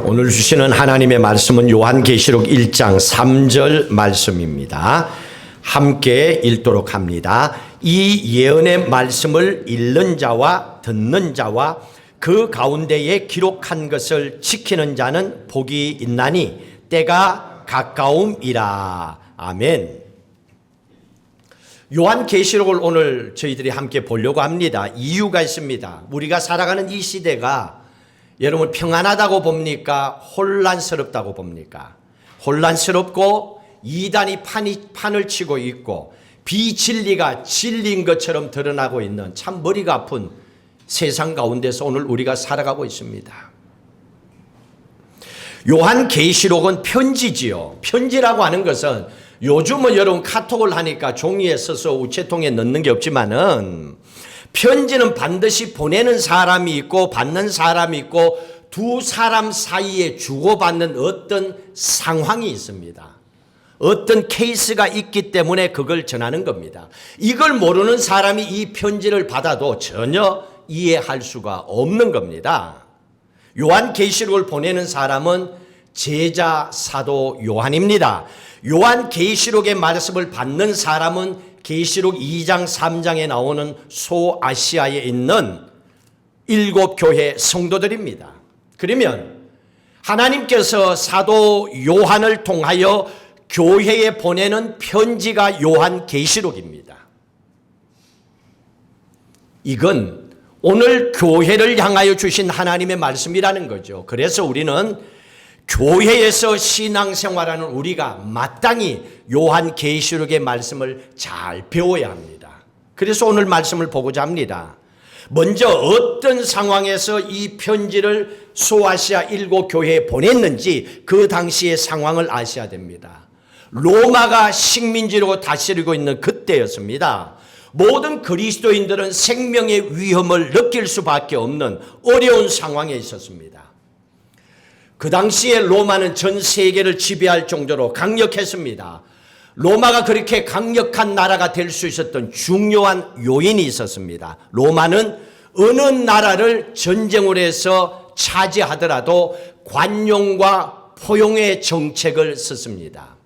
오늘 주시는 하나님의 말씀은 요한계시록 1장 3절 말씀입니다. 함께 읽도록 합니다. 이 예언의 말씀을 읽는 자와 듣는 자와 그 가운데에 기록한 것을 지키는 자는 복이 있나니 때가 가까움이라. 아멘. 요한계시록을 오늘 저희들이 함께 보려고 합니다. 이유가 있습니다. 우리가 살아가는 이 시대가 여러분 평안하다고 봅니까? 혼란스럽다고 봅니까? 혼란스럽고 이단이 판을 치고 있고 비진리가 진리인 것처럼 드러나고 있는 참 머리가 아픈 세상 가운데서 오늘 우리가 살아가고 있습니다. 요한계시록은 편지지요. 편지라고 하는 것은 요즘은 여러분 카톡을 하니까 종이에 써서 우체통에 넣는 게 없지만은 편지는 반드시 보내는 사람이 있고 받는 사람이 있고 두 사람 사이에 주고받는 어떤 상황이 있습니다. 어떤 케이스가 있기 때문에 그걸 전하는 겁니다. 이걸 모르는 사람이 이 편지를 받아도 전혀 이해할 수가 없는 겁니다. 요한계시록을 보내는 사람은 제자 사도 요한입니다. 요한계시록의 말씀을 받는 사람은 계시록 2장 3장에 나오는 소아시아에 있는 7교회 성도들입니다. 그러면 하나님께서 사도 요한을 통하여 교회에 보내는 편지가 요한계시록입니다. 이건 오늘 교회를 향하여 주신 하나님의 말씀이라는 거죠. 그래서 우리는 교회에서 신앙생활하는 우리가 마땅히 요한계시록의 말씀을 잘 배워야 합니다. 그래서 오늘 말씀을 보고자 합니다. 먼저 어떤 상황에서 이 편지를 소아시아 7교회에 보냈는지 그 당시의 상황을 아셔야 됩니다. 로마가 식민지로 다스리고 있는 그때였습니다. 모든 그리스도인들은 생명의 위험을 느낄 수밖에 없는 어려운 상황에 있었습니다. 그 당시에 로마는 전 세계를 지배할 정도로 강력했습니다. 로마가 그렇게 강력한 나라가 될 수 있었던 중요한 요인이 있었습니다. 로마는 어느 나라를 전쟁으로 해서 차지하더라도 관용과 포용의 정책을 썼습니다.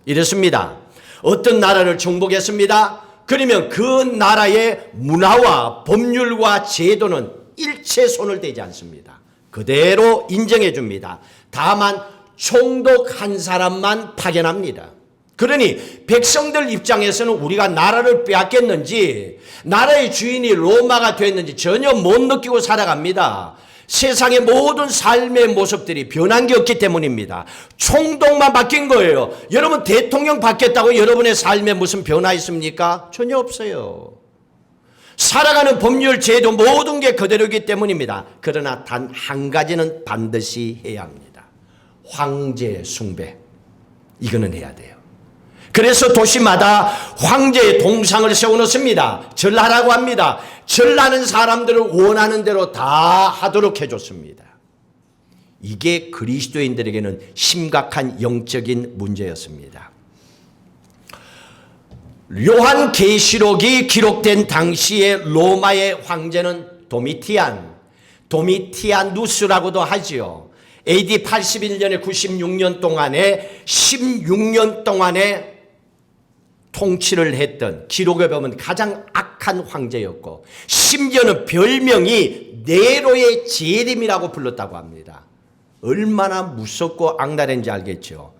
이렇습니다. 어떤 나라를 정복했습니다. 그러면 그 나라의 문화와 법률과 제도는 일체 손을 대지 않습니다. 그대로 인정해 줍니다. 다만 총독 한 사람만 파견합니다. 그러니 백성들 입장에서는 우리가 나라를 빼앗겼는지 나라의 주인이 로마가 됐는지 전혀 못 느끼고 살아갑니다. 세상의 모든 삶의 모습들이 변한 게 없기 때문입니다. 총독만 바뀐 거예요. 여러분 대통령 바뀌었다고 여러분의 삶에 무슨 변화 있습니까? 전혀 없어요. 살아가는 법률 제도 모든 게 그대로이기 때문입니다. 그러나 단 한 가지는 반드시 해야 합니다. 황제 숭배. 이거는 해야 돼요. 그래서 도시마다 황제의 동상을 세워놓습니다. 절하라고 합니다. 절하는 사람들을 원하는 대로 다 하도록 해줬습니다. 이게 그리스도인들에게는 심각한 영적인 문제였습니다. 요한계시록이 기록된 당시에 로마의 황제는 도미티아누스라고도 하지요. AD 81년에 96년 동안에 16년 동안에 통치를 했던, 기록에 보면 가장 악한 황제였고 심지어는 별명이 네로의 재림이라고 불렀다고 합니다. 얼마나 무섭고 악랄한지 알겠죠.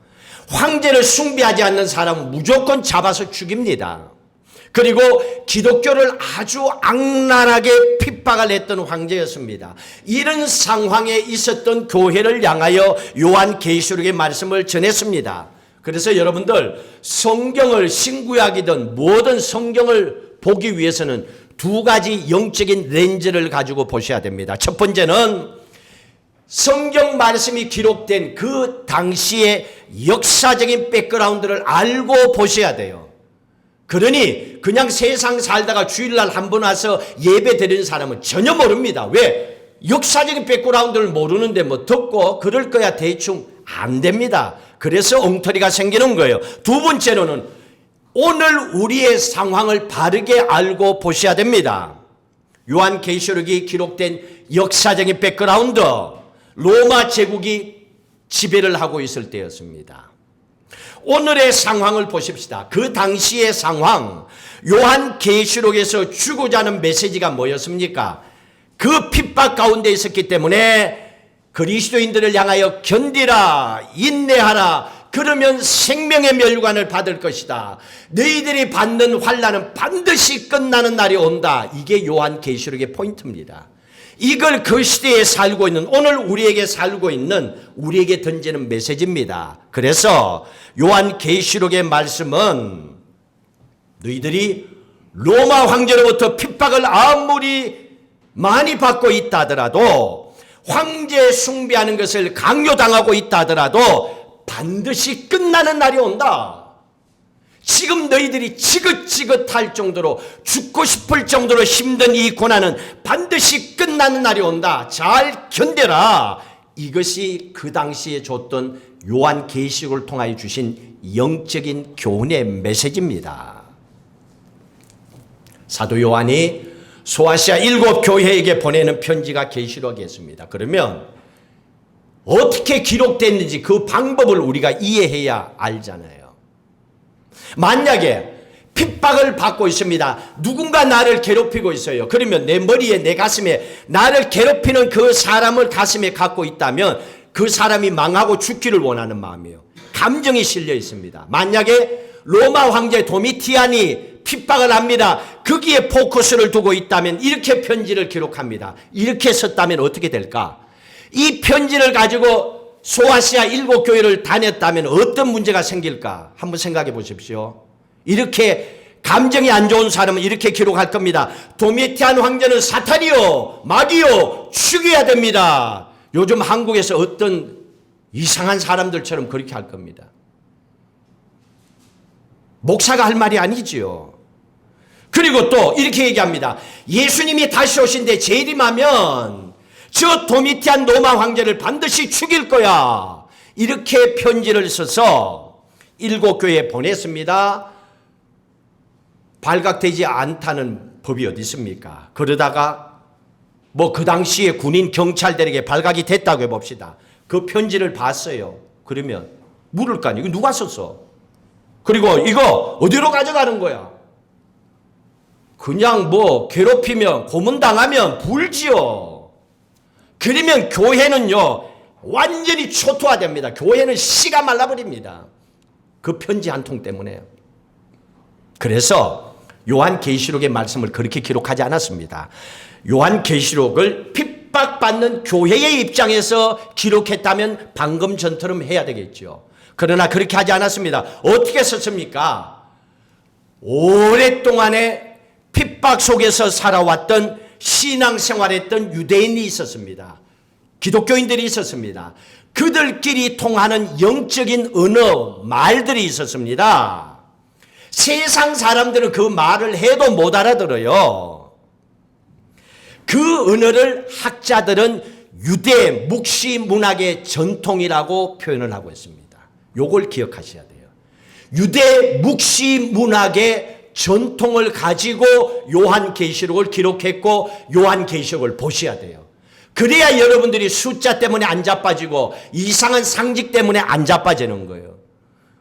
황제를 숭배하지 않는 사람은 무조건 잡아서 죽입니다. 그리고 기독교를 아주 악랄하게 핍박을 했던 황제였습니다. 이런 상황에 있었던 교회를 향하여 요한계시록의 말씀을 전했습니다. 그래서 여러분들 성경을 신구약이든 뭐든 성경을 보기 위해서는 두 가지 영적인 렌즈를 가지고 보셔야 됩니다. 첫 번째는 성경 말씀이 기록된 그 당시의 역사적인 백그라운드를 알고 보셔야 돼요. 그러니 그냥 세상 살다가 주일날 한 번 와서 예배 드리는 사람은 전혀 모릅니다. 왜? 역사적인 백그라운드를 모르는데 뭐 듣고 그럴 거야 대충 안 됩니다. 그래서 엉터리가 생기는 거예요. 두 번째로는 오늘 우리의 상황을 바르게 알고 보셔야 됩니다. 요한계시록이 기록된 역사적인 백그라운드, 로마 제국이 지배를 하고 있을 때였습니다. 오늘의 상황을 보십시다. 그 당시의 상황, 요한계시록에서 주고자 하는 메시지가 뭐였습니까? 그 핍박 가운데 있었기 때문에 그리스도인들을 향하여 견디라, 인내하라, 그러면 생명의 멸관을 받을 것이다. 너희들이 받는 환난은 반드시 끝나는 날이 온다. 이게 요한계시록의 포인트입니다. 이걸 그 시대에 살고 있는, 오늘 우리에게 살고 있는 우리에게 던지는 메시지입니다. 그래서 요한계시록의 말씀은 너희들이 로마 황제로부터 핍박을 아무리 많이 받고 있다 하더라도, 황제 숭배하는 것을 강요당하고 있다 하더라도 반드시 끝나는 날이 온다. 지금 너희들이 지긋지긋할 정도로, 죽고 싶을 정도로 힘든 이 고난은 반드시 끝나는 날이 온다. 잘 견뎌라. 이것이 그 당시에 줬던 요한계시록을 통하여 주신 영적인 교훈의 메시지입니다. 사도 요한이 소아시아 7 교회에게 보내는 편지가 계시록에 있습니다. 그러면 어떻게 기록됐는지 그 방법을 우리가 이해해야 알잖아요. 만약에 핍박을 받고 있습니다. 누군가 나를 괴롭히고 있어요. 그러면 내 머리에, 내 가슴에 나를 괴롭히는 그 사람을 가슴에 갖고 있다면 그 사람이 망하고 죽기를 원하는 마음이에요. 감정이 실려 있습니다. 만약에 로마 황제 도미티안이 핍박을 합니다. 거기에 포커스를 두고 있다면 이렇게 편지를 기록합니다. 이렇게 썼다면 어떻게 될까? 이 편지를 가지고 소아시아 7 교회를 다녔다면 어떤 문제가 생길까? 한번 생각해 보십시오. 이렇게 감정이 안 좋은 사람은 이렇게 기록할 겁니다. 도미티안 황제는 사탄이요, 마귀요, 죽여야 됩니다. 요즘 한국에서 어떤 이상한 사람들처럼 그렇게 할 겁니다. 목사가 할 말이 아니지요. 그리고 또 이렇게 얘기합니다. 예수님이 다시 오신데 재림하면 저 도미티안 로마 황제를 반드시 죽일 거야. 이렇게 편지를 써서 7 교회에 보냈습니다. 발각되지 않다는 법이 어디 있습니까? 그러다가 뭐 그 당시에 군인 경찰들에게 발각이 됐다고 해봅시다. 그 편지를 봤어요. 그러면 물을 거 아니에요. 이거 누가 썼어? 그리고 이거 어디로 가져가는 거야? 그냥 뭐 괴롭히면, 고문당하면 불지요. 그러면 교회는요 완전히 초토화됩니다. 교회는 씨가 말라버립니다. 그 편지 한 통 때문에. 그래서 요한계시록의 말씀을 그렇게 기록하지 않았습니다. 요한계시록을 핍박받는 교회의 입장에서 기록했다면 방금 전처럼 해야 되겠죠. 그러나 그렇게 하지 않았습니다. 어떻게 썼습니까? 오랫동안에 핍박 속에서 살아왔던, 신앙생활했던 유대인이 있었습니다. 기독교인들이 있었습니다. 그들끼리 통하는 영적인 언어, 말들이 있었습니다. 세상 사람들은 그 말을 해도 못 알아들어요. 그 언어를 학자들은 유대 묵시 문학의 전통이라고 표현을 하고 있습니다. 요걸 기억하셔야 돼요. 유대 묵시 문학의 전통을 가지고 요한계시록을 기록했고 요한계시록을 보셔야 돼요. 그래야 여러분들이 숫자 때문에 안 자빠지고 이상한 상징 때문에 안 자빠지는 거예요.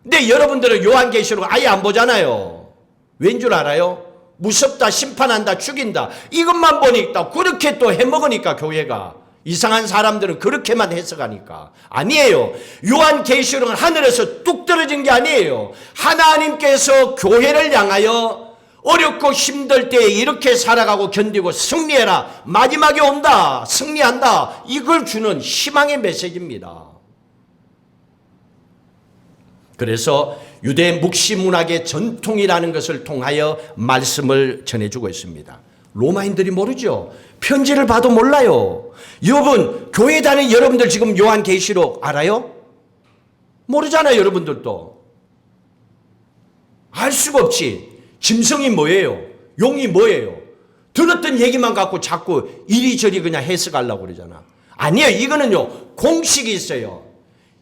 근데 여러분들은 요한계시록 아예 안 보잖아요. 왠 줄 알아요? 무섭다, 심판한다, 죽인다, 이것만 보니까 그렇게 또 해먹으니까 교회가. 이상한 사람들은 그렇게만 해석하니까. 아니에요. 요한계시록은 하늘에서 뚝 떨어진 게 아니에요. 하나님께서 교회를 향하여 어렵고 힘들 때 이렇게 살아가고 견디고 승리해라, 마지막에 온다, 승리한다, 이걸 주는 희망의 메시지입니다. 그래서 유대 묵시문학의 전통이라는 것을 통하여 말씀을 전해주고 있습니다. 로마인들이 모르죠. 편지를 봐도 몰라요. 여러분, 교회 다니는 여러분들 지금 요한계시록 알아요? 모르잖아요. 여러분들도. 알 수가 없지. 짐승이 뭐예요? 용이 뭐예요? 들었던 얘기만 갖고 자꾸 이리저리 그냥 해석하려고 그러잖아. 아니에요. 이거는요 공식이 있어요.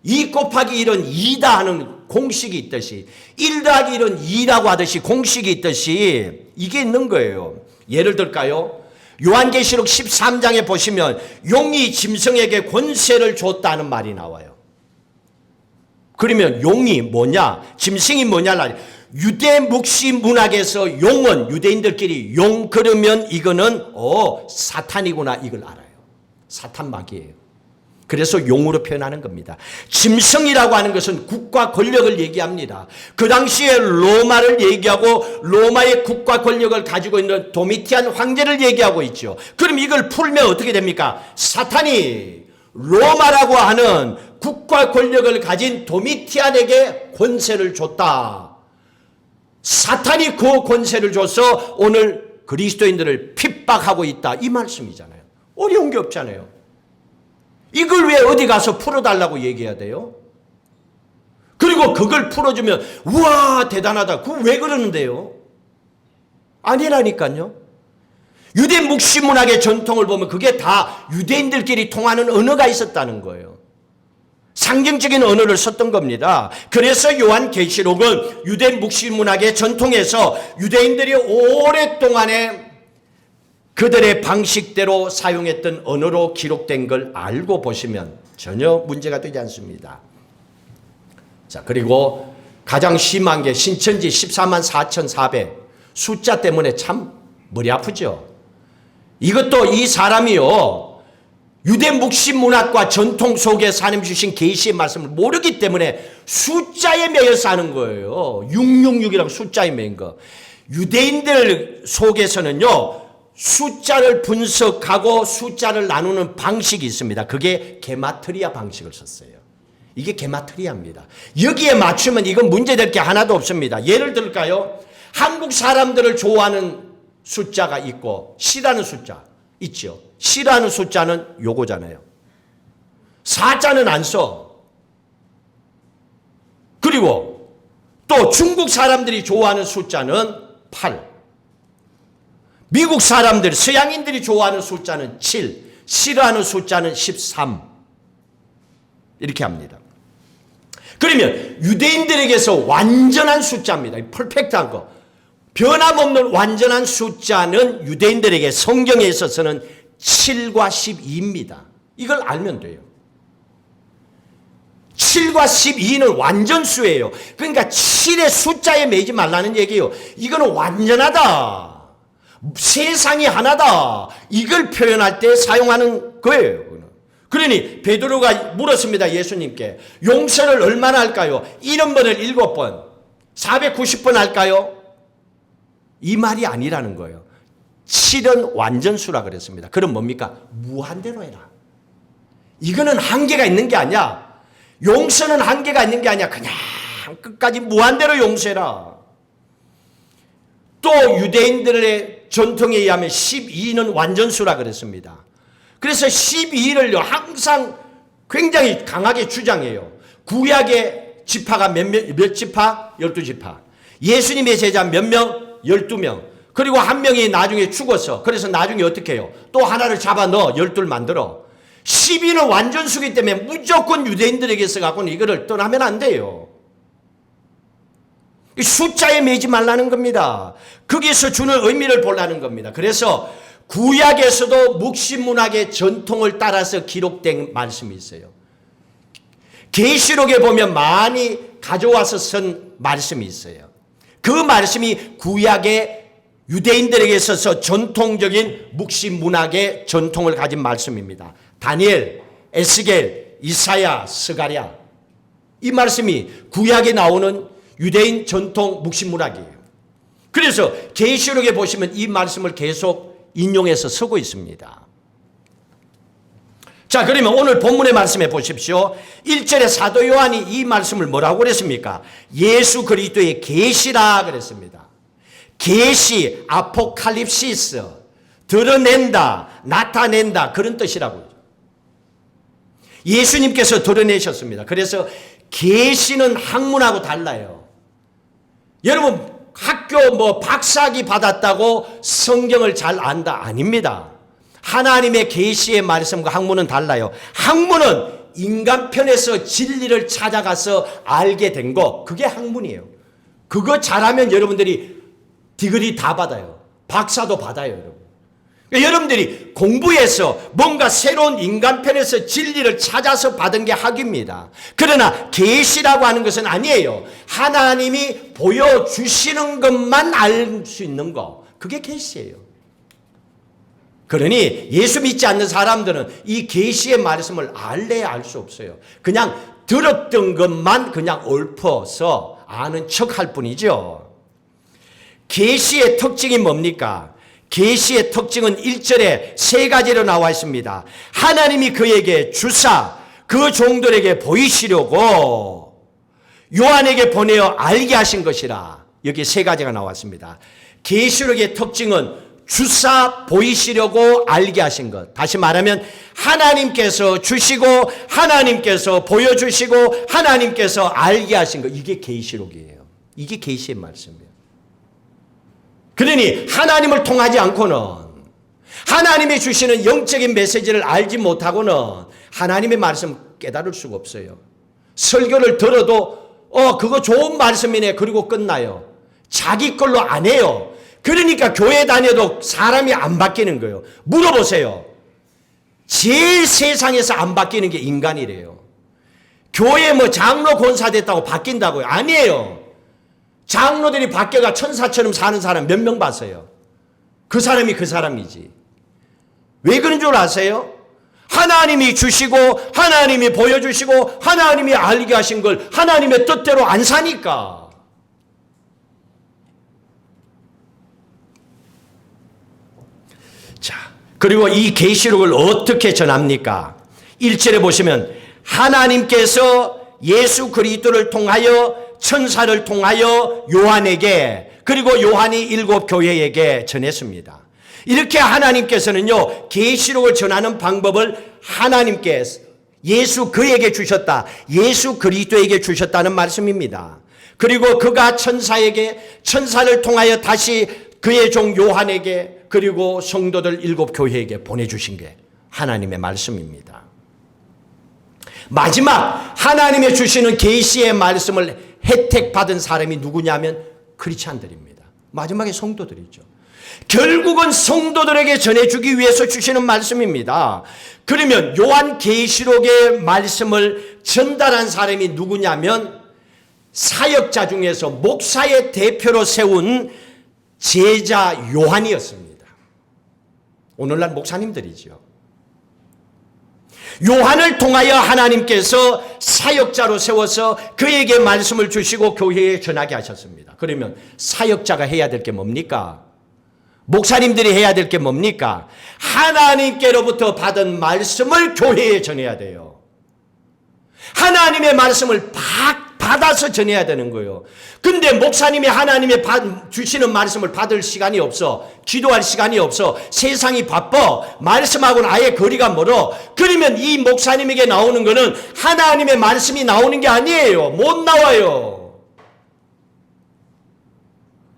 2 곱하기 1은 2다 하는 공식이 있듯이, 1 더하기 1은 2라고 하듯이 공식이 있듯이 이게 있는 거예요. 예를 들까요? 요한계시록 13장에 보시면 용이 짐승에게 권세를 줬다는 말이 나와요. 그러면 용이 뭐냐? 짐승이 뭐냐? 유대 묵시 문학에서 용은 유대인들끼리 용 그러면 이거는 사탄이구나 이걸 알아요. 사탄 마귀예요. 그래서 용으로 표현하는 겁니다. 짐승이라고 하는 것은 국가 권력을 얘기합니다. 그 당시에 로마를 얘기하고 로마의 국가 권력을 가지고 있는 도미티안 황제를 얘기하고 있죠. 그럼 이걸 풀면 어떻게 됩니까? 사탄이 로마라고 하는 국가 권력을 가진 도미티안에게 권세를 줬다. 사탄이 그 권세를 줘서 오늘 그리스도인들을 핍박하고 있다. 이 말씀이잖아요. 어려운 게 없잖아요. 이걸 왜 어디 가서 풀어달라고 얘기해야 돼요? 그리고 그걸 풀어주면 우와 대단하다. 그거 왜 그러는데요? 아니라니까요. 유대 묵시문학의 전통을 보면 그게 다 유대인들끼리 통하는 언어가 있었다는 거예요. 상징적인 언어를 썼던 겁니다. 그래서 요한계시록은 유대 묵시문학의 전통에서 유대인들이 오랫동안에 그들의 방식대로 사용했던 언어로 기록된 걸 알고 보시면 전혀 문제가 되지 않습니다. 자, 그리고 가장 심한 게 신천지 14만 4,400 숫자 때문에 참 머리 아프죠. 이것도 이 사람이요 유대 묵시 문학과 전통 속에서 하나님 주신 계시의 말씀을 모르기 때문에 숫자에 매여 사는 거예요. 666이라고 숫자에 매인 거. 유대인들 속에서는요 숫자를 분석하고 숫자를 나누는 방식이 있습니다. 그게 게마트리아 방식을 썼어요. 이게 게마트리아입니다. 여기에 맞추면 이건 문제될 게 하나도 없습니다. 예를 들까요? 한국 사람들을 좋아하는 숫자가 있고 싫어하는 숫자 있죠. 싫어하는 숫자는 요거잖아요. 4자는 안 써. 그리고 또 중국 사람들이 좋아하는 숫자는 8. 미국 사람들, 서양인들이 좋아하는 숫자는 7, 싫어하는 숫자는 13. 이렇게 합니다. 그러면 유대인들에게서 완전한 숫자입니다. 퍼펙트한 거. 변함없는 완전한 숫자는 유대인들에게 성경에 있어서는 7과 12입니다. 이걸 알면 돼요. 7과 12는 완전수예요. 그러니까 7의 숫자에 매지 말라는 얘기예요. 이거는 완전하다. 세상이 하나다. 이걸 표현할 때 사용하는 거예요. 그러니 베드로가 물었습니다. 예수님께. 용서를 얼마나 할까요? 70번을 7번, 490번 할까요? 이 말이 아니라는 거예요. 7은 완전수라 그랬습니다. 그럼 뭡니까? 무한대로 해라. 이거는 한계가 있는 게 아니야. 용서는 한계가 있는 게 아니야. 그냥 끝까지 무한대로 용서해라. 또 유대인들의 전통에 의하면 12는 완전수라 그랬습니다. 그래서 12를 항상 굉장히 강하게 주장해요. 구약의 지파가 몇 지파? 12지파. 예수님의 제자 몇 명? 12명. 그리고 한 명이 나중에 죽었어. 그래서 나중에 어떻게 해요? 또 하나를 잡아 넣어 12를 만들어. 12는 완전수기 때문에 무조건 유대인들에게서 갖고는 이거를 떠나면 안 돼요. 숫자에 매지 말라는 겁니다. 거기서 주는 의미를 보려는 겁니다. 그래서 구약에서도 묵시문학의 전통을 따라서 기록된 말씀이 있어요. 계시록에 보면 많이 가져와서 쓴 말씀이 있어요. 그 말씀이 구약의 유대인들에게 있어서 전통적인 묵시문학의 전통을 가진 말씀입니다. 다니엘, 에스겔, 이사야, 스가랴. 이 말씀이 구약에 나오는 유대인 전통 묵시문학이에요. 그래서 계시록에 보시면 이 말씀을 계속 인용해서 쓰고 있습니다. 자, 그러면 오늘 본문의 말씀해 보십시오. 1절에 사도 요한이 이 말씀을 뭐라고 그랬습니까? 예수 그리스도의 계시라 그랬습니다. 계시, 아포칼립시스, 드러낸다, 나타낸다 그런 뜻이라고요. 예수님께서 드러내셨습니다. 그래서 계시는 학문하고 달라요. 여러분 학교 박사학위 받았다고 성경을 잘 안다? 아닙니다. 하나님의 계시의 말씀과 학문은 달라요. 학문은 인간 편에서 진리를 찾아가서 알게 된 거, 그게 학문이에요. 그거 잘하면 여러분들이 디그리 다 받아요. 박사도 받아요, 여러분. 여러분들이 공부해서 뭔가 새로운 인간편에서 진리를 찾아서 받은 게 학입니다. 그러나 계시라고 하는 것은 아니에요. 하나님이 보여주시는 것만 알 수 있는 거, 그게 계시예요. 그러니 예수 믿지 않는 사람들은 이 계시의 말씀을 알래야 알 수 없어요. 그냥 들었던 것만 그냥 읊어서 아는 척할 뿐이죠. 계시의 특징이 뭡니까? 계시의 특징은 1절에 세 가지로 나와 있습니다. 하나님이 그에게 주사 그 종들에게 보이시려고 요한에게 보내어 알게 하신 것이라. 여기 세 가지가 나왔습니다. 계시록의 특징은 주사 보이시려고 알게 하신 것. 다시 말하면 하나님께서 주시고 하나님께서 보여주시고 하나님께서 알게 하신 것. 이게 계시록이에요. 이게 계시의 말씀이에요. 그러니 하나님을 통하지 않고는, 하나님이 주시는 영적인 메시지를 알지 못하고는 하나님의 말씀 깨달을 수가 없어요. 설교를 들어도 그거 좋은 말씀이네 그리고 끝나요. 자기 걸로 안 해요. 그러니까 교회 다녀도 사람이 안 바뀌는 거예요. 물어보세요. 제일 세상에서 안 바뀌는 게 인간이래요. 교회 뭐 장로 권사 됐다고 바뀐다고요? 아니에요. 장로들이 바뀌어가 천사처럼 사는 사람 몇 명 봤어요? 그 사람이 그 사람이지. 왜 그런 줄 아세요? 하나님이 주시고 하나님이 보여주시고 하나님이 알게 하신 걸 하나님의 뜻대로 안 사니까. 자, 그리고 이 계시록을 어떻게 전합니까? 1절에 보시면 하나님께서 예수 그리스도를 통하여 천사를 통하여 요한에게, 그리고 요한이 7 교회에게 전했습니다. 이렇게 하나님께서는요, 계시록을 전하는 방법을 하나님께 예수 그에게 주셨다. 예수 그리스도에게 주셨다는 말씀입니다. 그리고 그가 천사를 통하여 다시 그의 종 요한에게, 그리고 성도들 7 교회에게 보내주신 게 하나님의 말씀입니다. 마지막 하나님의 주시는 계시의 말씀을 혜택받은 사람이 누구냐면 크리스찬들입니다. 마지막에 성도들이죠. 결국은 성도들에게 전해주기 위해서 주시는 말씀입니다. 그러면 요한 계시록의 말씀을 전달한 사람이 누구냐면 사역자 중에서 목사의 대표로 세운 제자 요한이었습니다. 오늘날 목사님들이죠. 요한을 통하여 하나님께서 사역자로 세워서 그에게 말씀을 주시고 교회에 전하게 하셨습니다. 그러면 사역자가 해야 될 게 뭡니까? 목사님들이 해야 될 게 뭡니까? 하나님께로부터 받은 말씀을 교회에 전해야 돼요. 하나님의 말씀을 받아서 전해야 되는 거예요. 근데 목사님이 하나님의 주시는 말씀을 받을 시간이 없어. 기도할 시간이 없어. 세상이 바빠. 말씀하고는 아예 거리가 멀어. 그러면 이 목사님에게 나오는 거는 하나님의 말씀이 나오는 게 아니에요. 못 나와요.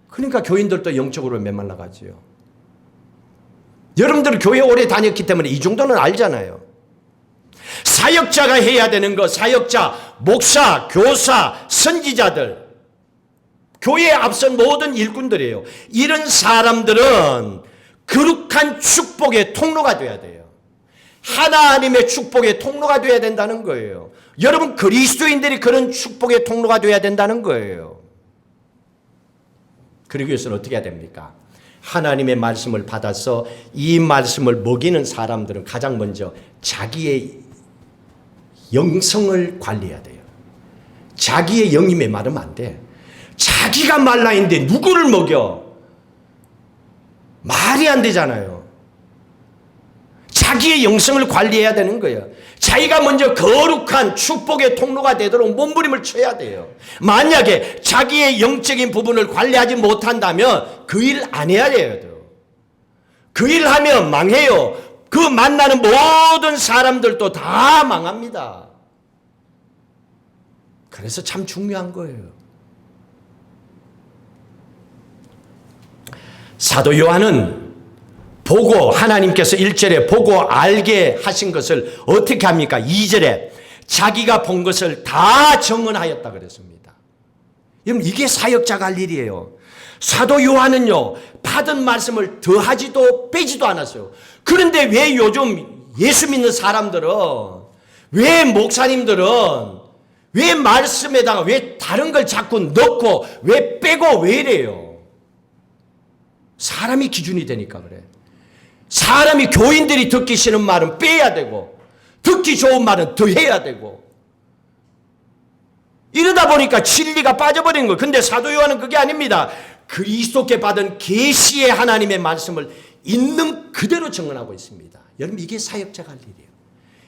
그러니까 교인들도 영적으로 메말라 가지요. 여러분들 교회 오래 다녔기 때문에 이 정도는 알잖아요. 사역자가 해야 되는 거, 사역자, 목사, 교사, 선지자들, 교회에 앞선 모든 일꾼들이에요. 이런 사람들은 거룩한 축복의 통로가 돼야 돼요. 하나님의 축복의 통로가 돼야 된다는 거예요. 여러분 그리스도인들이 그런 축복의 통로가 돼야 된다는 거예요. 그러기 위해서는 어떻게 해야 됩니까? 하나님의 말씀을 받아서 이 말씀을 먹이는 사람들은 가장 먼저 자기의 영성을 관리해야 돼요. 자기의 영이 메마르면 안 돼. 자기가 말라 있는데 누구를 먹여? 말이 안 되잖아요. 자기의 영성을 관리해야 되는 거예요. 자기가 먼저 거룩한 축복의 통로가 되도록 몸부림을 쳐야 돼요. 만약에 자기의 영적인 부분을 관리하지 못한다면 그 일 안 해야 돼요. 그 일 하면 망해요. 그 만나는 모든 사람들도 다 망합니다. 그래서 참 중요한 거예요. 사도 요한은 보고, 하나님께서 1절에 보고 알게 하신 것을 어떻게 합니까? 2절에 자기가 본 것을 다 증언하였다 그랬습니다. 여러분 이게 사역자가 할 일이에요. 사도 요한은요, 받은 말씀을 더하지도 빼지도 않았어요. 그런데 왜 요즘 예수 믿는 사람들은, 왜 목사님들은, 왜 말씀에다가 왜 다른 걸 자꾸 넣고, 왜 빼고, 왜 이래요? 사람이 기준이 되니까 그래. 사람이, 교인들이 듣기 싫은 말은 빼야 되고, 듣기 좋은 말은 더해야 되고, 이러다 보니까 진리가 빠져버린 거예요. 근데 사도 요한은 그게 아닙니다. 그리스도께 받은 계시의 하나님의 말씀을 있는 그대로 증언하고 있습니다. 여러분, 이게 사역자가 할 일이에요.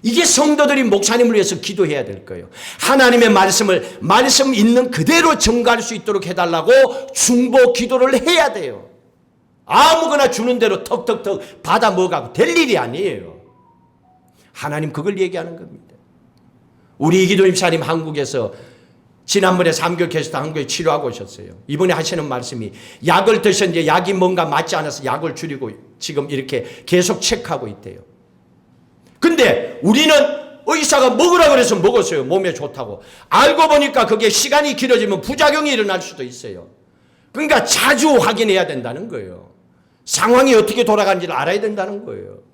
이게 성도들이 목사님을 위해서 기도해야 될 거예요. 하나님의 말씀을 말씀 있는 그대로 증거할 수 있도록 해달라고 중보 기도를 해야 돼요. 아무거나 주는 대로 턱턱턱 받아 먹어가고 될 일이 아니에요. 하나님 그걸 얘기하는 겁니다. 우리 이기도 집사님 한국에서 지난번에 3개월 계셔서 한국에 치료하고 오셨어요. 이번에 하시는 말씀이 약을 드셨는데 약이 뭔가 맞지 않아서 약을 줄이고 지금 이렇게 계속 체크하고 있대요. 근데 우리는 의사가 먹으라 그래서 먹었어요. 몸에 좋다고. 알고 보니까 그게 시간이 길어지면 부작용이 일어날 수도 있어요. 그러니까 자주 확인해야 된다는 거예요. 상황이 어떻게 돌아가는지를 알아야 된다는 거예요.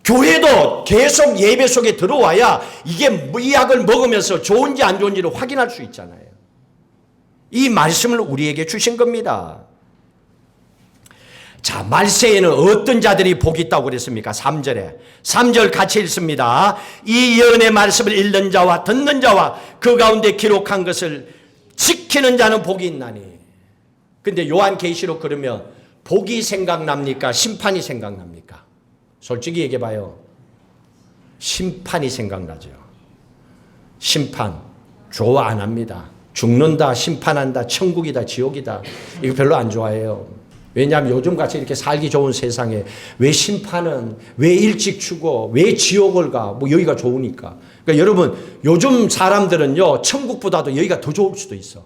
교회도 계속 예배 속에 들어와야 이게 이 약을 먹으면서 좋은지 안 좋은지를 확인할 수 있잖아요. 이 말씀을 우리에게 주신 겁니다. 자, 말세에는 어떤 자들이 복이 있다고 그랬습니까? 3절에. 3절 같이 읽습니다. 이 예언의 말씀을 읽는 자와 듣는 자와 그 가운데 기록한 것을 지키는 자는 복이 있나니. 근데 요한계시록 그러면 복이 생각납니까? 심판이 생각납니까? 솔직히 얘기해봐요. 심판이 생각나죠. 심판 좋아 안 합니다. 죽는다, 심판한다, 천국이다, 지옥이다. 이거 별로 안 좋아해요. 왜냐하면 요즘같이 이렇게 살기 좋은 세상에 왜 심판은, 왜 일찍 죽어, 왜 지옥을 가, 뭐 여기가 좋으니까. 그러니까 여러분, 요즘 사람들은요, 천국보다도 여기가 더 좋을 수도 있어.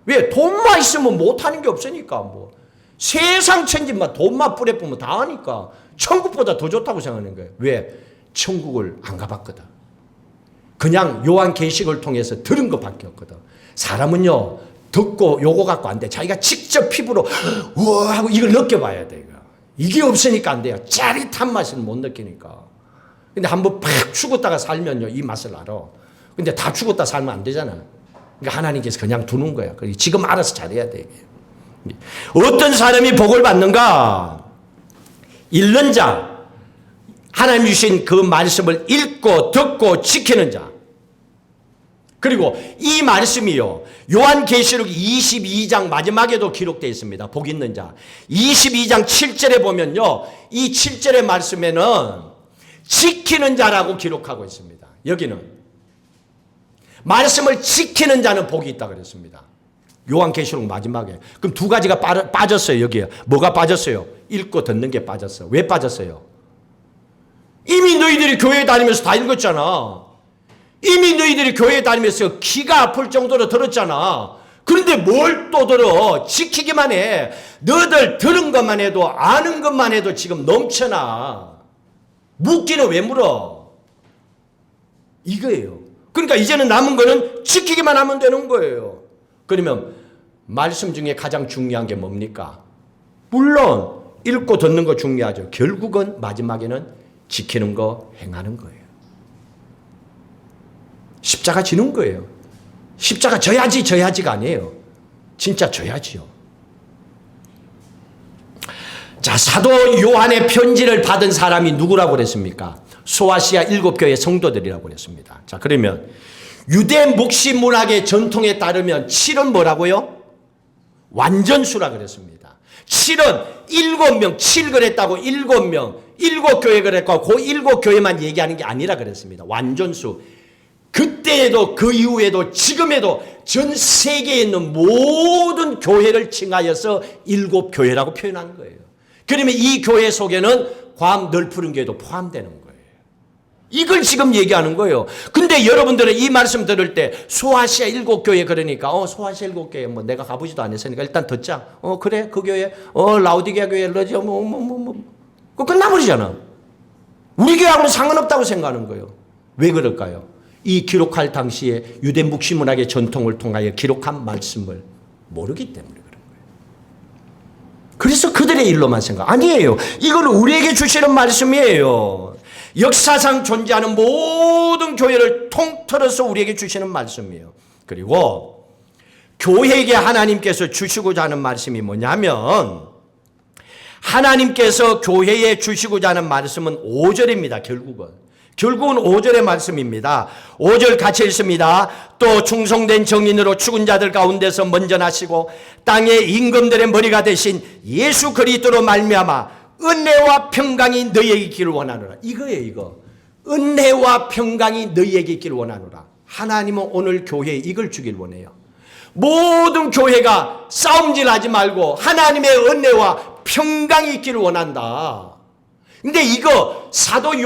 왜? 돈만 있으면 못하는 게 없으니까. 뭐 세상 천지만 돈만 뿌려보면 다 하니까 천국보다 더 좋다고 생각하는 거예요. 왜? 천국을 안 가봤거든. 그냥 요한계시록을 통해서 들은 것밖에 없거든. 사람은요, 듣고 요거 갖고 안 돼. 자기가 직접 피부로 우와 하고 이걸 느껴봐야 돼. 이게 없으니까 안 돼요. 짜릿한 맛을 못 느끼니까. 근데 한번 팍 죽었다가 살면요, 이 맛을 알아. 근데 다 죽었다 살면 안 되잖아. 그러니까 하나님께서 그냥 두는 거야. 지금 알아서 잘해야 돼. 어떤 사람이 복을 받는가? 읽는 자, 하나님 주신 그 말씀을 읽고 듣고 지키는 자. 그리고 이 말씀이요, 요한계시록 22장 마지막에도 기록되어 있습니다. 복 있는 자. 22장 7절에 보면요, 이 7절의 말씀에는 지키는 자라고 기록하고 있습니다. 여기는 말씀을 지키는 자는 복이 있다 그랬습니다. 요한계시록 마지막에. 그럼 두 가지가 빠졌어요. 여기에 뭐가 빠졌어요? 읽고 듣는 게 빠졌어. 왜 빠졌어요? 이미 너희들이 교회 다니면서 다 읽었잖아. 이미 너희들이 교회 다니면서 기가 아플 정도로 들었잖아. 그런데 뭘 또 들어? 지키기만 해. 너희들 들은 것만 해도, 아는 것만 해도 지금 넘쳐나. 묻기는 왜 물어? 이거예요. 그러니까 이제는 남은 거는 지키기만 하면 되는 거예요. 그러면 말씀 중에 가장 중요한 게 뭡니까? 물론 읽고 듣는 거 중요하죠. 결국은 마지막에는 지키는 거, 행하는 거예요. 십자가 지는 거예요. 십자가 져야지가 아니에요. 진짜 져야지요. 자, 사도 요한의 편지를 받은 사람이 누구라고 그랬습니까? 소아시아 7교회 성도들이라고 그랬습니다. 자, 그러면 유대 묵시 문학의 전통에 따르면 7은 뭐라고요? 완전수라 그랬습니다. 7은 7명, 7 그랬다고 7명, 7교회 그랬고 그 7교회만 얘기하는 게 아니라 그랬습니다. 완전수. 그때에도 그 이후에도 지금에도 전 세계에 있는 모든 교회를 칭하여서 7교회라고 표현한 거예요. 그러면 이 교회 속에는 괌 널푸른 교회도 포함되는 거예요. 이걸 지금 얘기하는 거예요. 근데 여러분들은 이 말씀 들을 때 소아시아 7교회 그러니까 소아시아 7교회 뭐 내가 가보지도 않았으니까 일단 듣자. 그래 그 교회 라우디게아 교회 러지아 그거 끝나버리잖아. 우리 교회하고는 상관없다고 생각하는 거예요. 왜 그럴까요? 이 기록할 당시에 유대 묵시문학의 전통을 통하여 기록한 말씀을 모르기 때문에 그런 거예요. 그래서 그들의 일로만 생각. 아니에요. 이건 우리에게 주시는 말씀이에요. 역사상 존재하는 모든 교회를 통틀어서 우리에게 주시는 말씀이에요. 그리고 교회에게 하나님께서 주시고자 하는 말씀이 뭐냐면, 하나님께서 교회에 주시고자 하는 말씀은 5절입니다. 결국은 5절의 말씀입니다. 5절 같이 읽습니다. 또 충성된 정인으로 죽은 자들 가운데서 먼저 나시고 땅의 임금들의 머리가 되신 예수 그리스도로 말미암아 은혜와 평강이 너희에게 있기를 원하노라. 이거예요, 이거. 은혜와 평강이 너희에게 있기를 원하노라. 하나님은 오늘 교회에 이걸 주길 원해요. 모든 교회가 싸움질하지 말고 하나님의 은혜와 평강이 있기를 원한다. 근데 이거 사도인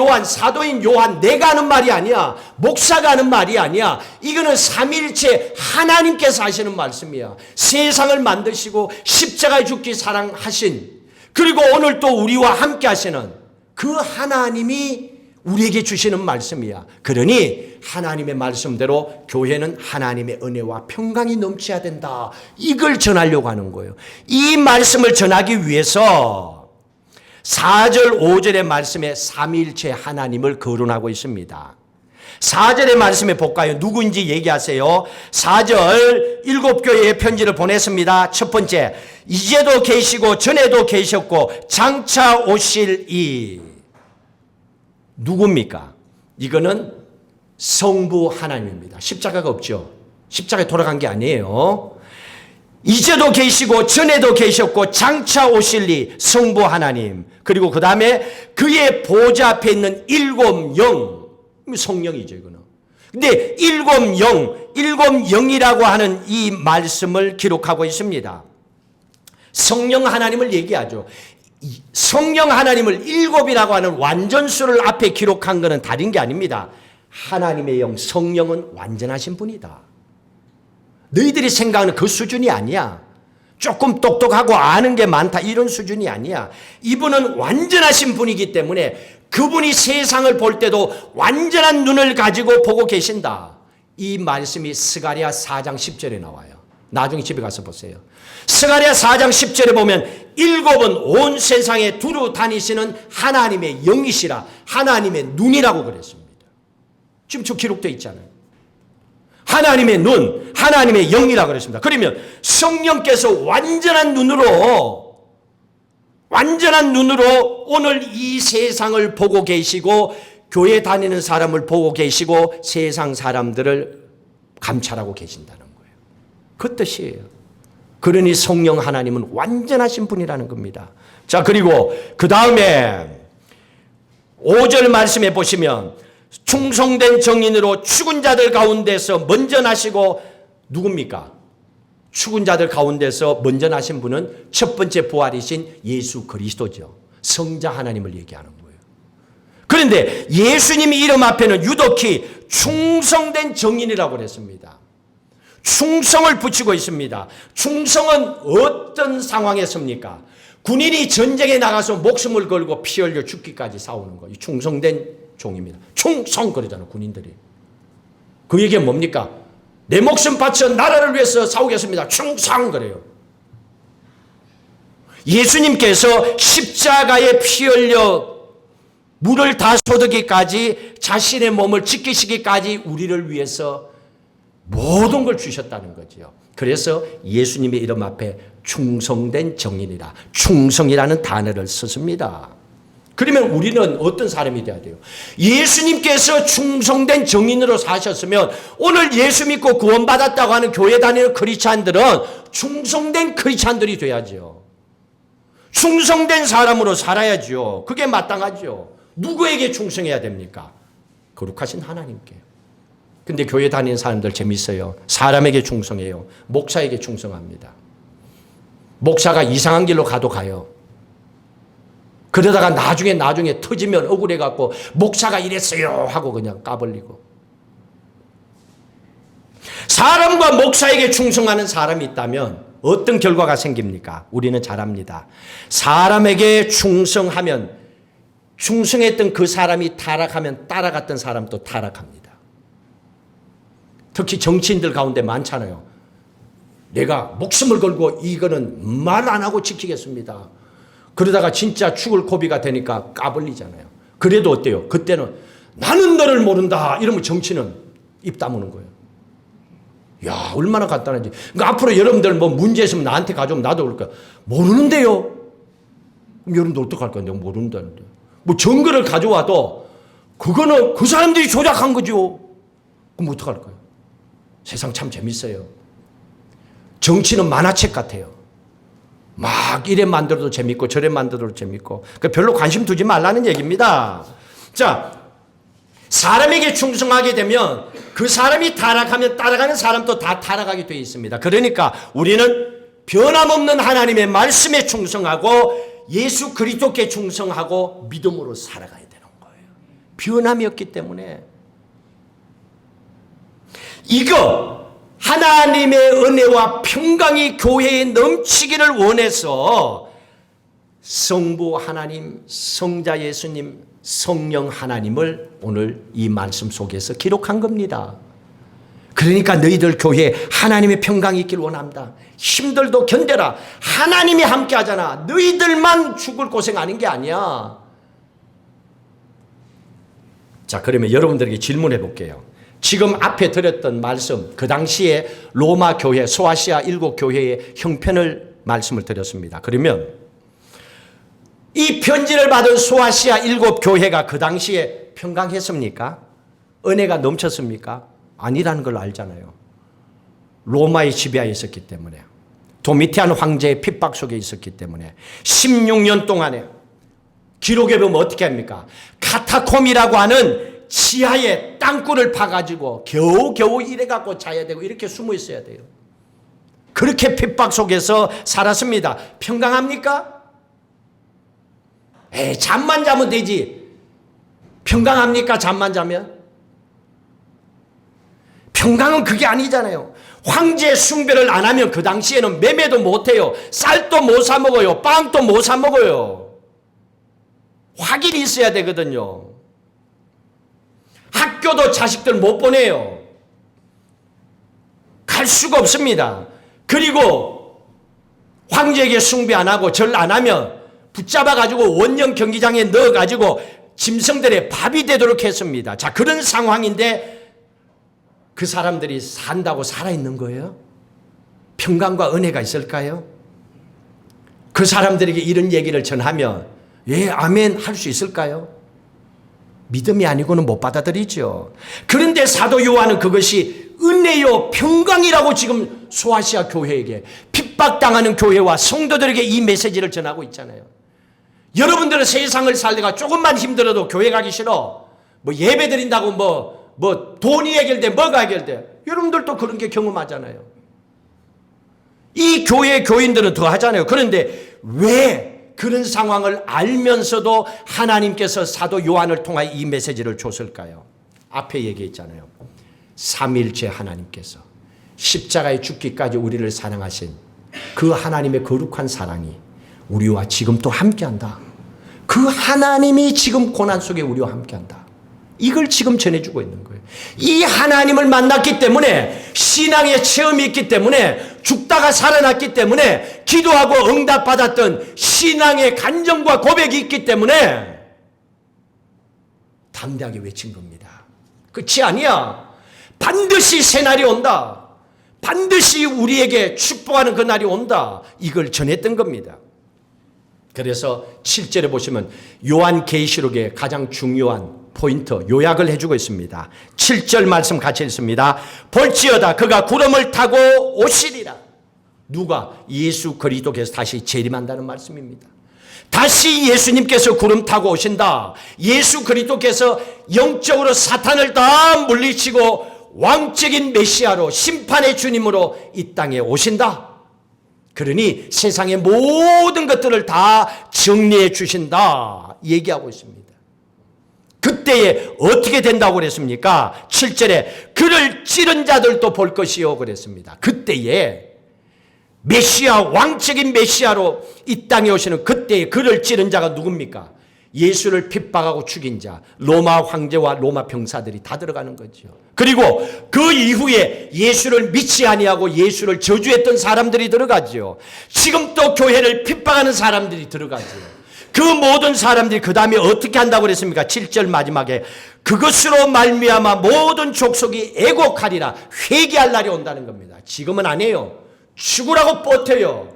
요한 내가 하는 말이 아니야. 목사가 하는 말이 아니야. 이거는 삼위일체 하나님께서 하시는 말씀이야. 세상을 만드시고 십자가에 죽기 사랑하신, 그리고 오늘 또 우리와 함께 하시는 그 하나님이 우리에게 주시는 말씀이야. 그러니 하나님의 말씀대로 교회는 하나님의 은혜와 평강이 넘쳐야 된다. 이걸 전하려고 하는 거예요. 이 말씀을 전하기 위해서 4절 5절의 말씀에 삼위일체 하나님을 거론하고 있습니다. 4절의 말씀에 볼까요? 누구인지 얘기하세요. 4절 7교회의 편지를 보냈습니다. 첫 번째, 이제도 계시고 전에도 계셨고 장차 오실 이. 누굽니까? 이거는 성부 하나님입니다. 십자가가 없죠. 십자가에 돌아간 게 아니에요. 이제도 계시고 전에도 계셨고 장차 오실 이 성부 하나님, 그리고 그 다음에 그의 보좌 앞에 있는 7영, 성령이죠 이거는. 근데 7영이라고 하는 이 말씀을 기록하고 있습니다. 성령 하나님을 얘기하죠. 성령 하나님을 7이라고 하는 완전수를 앞에 기록한 것은 다른 게 아닙니다. 하나님의 영 성령은 완전하신 분이다. 너희들이 생각하는 그 수준이 아니야. 조금 똑똑하고 아는 게 많다 이런 수준이 아니야. 이분은 완전하신 분이기 때문에 그분이 세상을 볼 때도 완전한 눈을 가지고 보고 계신다. 이 말씀이 스가랴 4장 10절에 나와요. 나중에 집에 가서 보세요. 스가랴 4장 10절에 보면 7은 온 세상에 두루 다니시는 하나님의 영이시라, 하나님의 눈이라고 그랬습니다. 지금 저 기록되어 있잖아요. 하나님의 눈, 하나님의 영이라고 그랬습니다. 그러면 성령께서 완전한 눈으로 오늘 이 세상을 보고 계시고 교회 다니는 사람을 보고 계시고 세상 사람들을 감찰하고 계신다는 거예요. 그 뜻이에요. 그러니 성령 하나님은 완전하신 분이라는 겁니다. 자, 그리고 그 다음에 5절 말씀해 보시면 충성된 정인으로 죽은 자들 가운데서 먼저 나시고, 누굽니까? 죽은 자들 가운데서 먼저 나신 분은 첫 번째 부활이신 예수 그리스도죠. 성자 하나님을 얘기하는 거예요. 그런데 예수님 이름 앞에는 유독히 충성된 정인이라고 그랬습니다. 충성을 붙이고 있습니다. 충성은 어떤 상황에서입니까? 군인이 전쟁에 나가서 목숨을 걸고 피 흘려 죽기까지 싸우는 거예요. 충성된 종입니다. 충성 그러잖아요, 군인들이. 그 얘기는 뭡니까? 내 목숨 바쳐 나라를 위해서 싸우겠습니다. 충성 그래요. 예수님께서 십자가에 피 흘려 물을 다 쏟으기까지 자신의 몸을 지키시기까지 우리를 위해서 모든 걸 주셨다는 거죠. 그래서 예수님의 이름 앞에 충성된 정인이라, 충성이라는 단어를 썼습니다. 그러면 우리는 어떤 사람이 돼야 돼요? 예수님께서 충성된 정인으로 사셨으면 오늘 예수 믿고 구원받았다고 하는 교회 다니는 크리스찬들은 충성된 크리스찬들이 돼야죠. 충성된 사람으로 살아야죠. 그게 마땅하죠. 누구에게 충성해야 됩니까? 거룩하신 하나님께. 근데 교회 다니는 사람들 재밌어요. 사람에게 충성해요. 목사에게 충성합니다. 목사가 이상한 길로 가도 가요. 그러다가 나중에 터지면 억울해갖고 목사가 이랬어요 하고 그냥 까버리고. 사람과 목사에게 충성하는 사람이 있다면 어떤 결과가 생깁니까? 우리는 잘 압니다. 사람에게 충성하면, 충성했던 그 사람이 타락하면 따라갔던 사람도 타락합니다. 특히 정치인들 가운데 많잖아요. 내가 목숨을 걸고 이거는 말 안 하고 지키겠습니다. 그러다가 진짜 죽을 고비가 되니까 까불리잖아요. 그래도 어때요? 그때는 나는 너를 모른다 이러면 정치는 입 다무는 거예요. 야, 얼마나 간단한지. 그러니까 앞으로 여러분들 뭐 문제 있으면 나한테 가져오면 나도 그럴 거야. 모르는데요? 그럼 여러분들 어떡할 건데? 모른다는데. 뭐 증거를 가져와도 그거는 그 사람들이 조작한 거죠. 그럼 어떡할 거예요? 세상 참 재밌어요. 정치는 만화책 같아요. 막 이래 만들어도 재밌고 저래 만들어도 재밌고. 그러니까 별로 관심 두지 말라는 얘기입니다. 자, 사람에게 충성하게 되면 그 사람이 타락하면 따라가는 사람도 다 타락하게 되어 있습니다. 그러니까 우리는 변함없는 하나님의 말씀에 충성하고 예수 그리스도께 충성하고 믿음으로 살아가야 되는 거예요. 변함이 없기 때문에. 이거 하나님의 은혜와 평강이 교회에 넘치기를 원해서 성부 하나님, 성자 예수님, 성령 하나님을 오늘 이 말씀 속에서 기록한 겁니다. 그러니까 너희들 교회에 하나님의 평강이 있길 원합니다. 힘들도 견뎌라. 하나님이 함께 하잖아. 너희들만 죽을 고생하는 게 아니야. 자, 그러면 여러분들에게 질문해 볼게요. 지금 앞에 드렸던 말씀, 그 당시에 로마 교회, 소아시아 7교회의 형편을 말씀을 드렸습니다. 그러면 이 편지를 받은 소아시아 7교회가 그 당시에 평강했습니까? 은혜가 넘쳤습니까? 아니라는 걸 알잖아요. 로마의 지배하에 있었기 때문에, 도미티안 황제의 핍박 속에 있었기 때문에 16년 동안에 기록에 보면 어떻게 합니까? 카타콤이라고 하는 지하에 땅굴을 파가지고 겨우겨우 이래갖고 자야 되고 이렇게 숨어 있어야 돼요. 그렇게 핍박 속에서 살았습니다. 평강합니까? 잠만 자면 되지. 평강합니까? 잠만 자면? 평강은 그게 아니잖아요. 황제 숭배를 안 하면 그 당시에는 매매도 못해요. 쌀도 못 사 먹어요. 빵도 못 사 먹어요. 확인이 있어야 되거든요. 학교도 자식들 못 보내요. 갈 수가 없습니다. 그리고 황제에게 숭배 안 하고 절 안 하면 붙잡아가지고 원형 경기장에 넣어가지고 짐승들의 밥이 되도록 했습니다. 자, 그런 상황인데 그 사람들이 산다고 살아있는 거예요? 평강과 은혜가 있을까요? 그 사람들에게 이런 얘기를 전하면 예, 아멘 할 수 있을까요? 믿음이 아니고는 못 받아들이죠. 그런데 사도 요한은 그것이 은혜요 평강이라고 지금 소아시아 교회에게, 핍박당하는 교회와 성도들에게 이 메시지를 전하고 있잖아요. 여러분들은 세상을 살다가 조금만 힘들어도 교회 가기 싫어. 뭐 예배 드린다고 뭐 돈이 해결돼, 뭐가 해결돼. 여러분들도 그런 게 경험하잖아요. 이 교회 교인들은 더 하잖아요. 그런데 왜 그런 상황을 알면서도 하나님께서 사도 요한을 통하여 이 메시지를 줬을까요? 앞에 얘기했잖아요. 삼일체 하나님께서 십자가에 죽기까지 우리를 사랑하신 그 하나님의 거룩한 사랑이 우리와 지금 또 함께한다. 그 하나님이 지금 고난 속에 우리와 함께한다. 이걸 지금 전해주고 있는 거예요. 이 하나님을 만났기 때문에, 신앙의 체험이 있기 때문에, 죽다가 살아났기 때문에, 기도하고 응답받았던 신앙의 간증과 고백이 있기 때문에 담대하게 외친 겁니다. 끝이 아니야. 반드시 새날이 온다. 반드시 우리에게 축복하는 그 날이 온다. 이걸 전했던 겁니다. 그래서 7절에 보시면 요한계시록의 가장 중요한 포인트, 요약을 해주고 있습니다. 7절 말씀 같이 읽습니다. 볼지어다 그가 구름을 타고 오시리라. 누가? 예수 그리스도께서 다시 재림한다는 말씀입니다. 다시 예수님께서 구름 타고 오신다. 예수 그리스도께서 영적으로 사탄을 다 물리치고 왕적인 메시아로, 심판의 주님으로 이 땅에 오신다. 그러니 세상의 모든 것들을 다 정리해 주신다 얘기하고 있습니다. 그때에 어떻게 된다고 그랬습니까? 7절에 그를 찌른 자들도 볼 것이요 그랬습니다. 그때에 메시아, 왕적인 메시아로 이 땅에 오시는 그때에 그를 찌른 자가 누굽니까? 예수를 핍박하고 죽인 자, 로마 황제와 로마 병사들이 다 들어가는 거죠. 그리고 그 이후에 예수를 믿지 아니하고 예수를 저주했던 사람들이 들어가죠. 지금 또 교회를 핍박하는 사람들이 들어가죠. 그 모든 사람들이 그 다음에 어떻게 한다고 그랬습니까? 7절 마지막에 그것으로 말미암아 모든 족속이 애곡하리라. 회개할 날이 온다는 겁니다. 지금은 안 해요. 죽으라고 버텨요.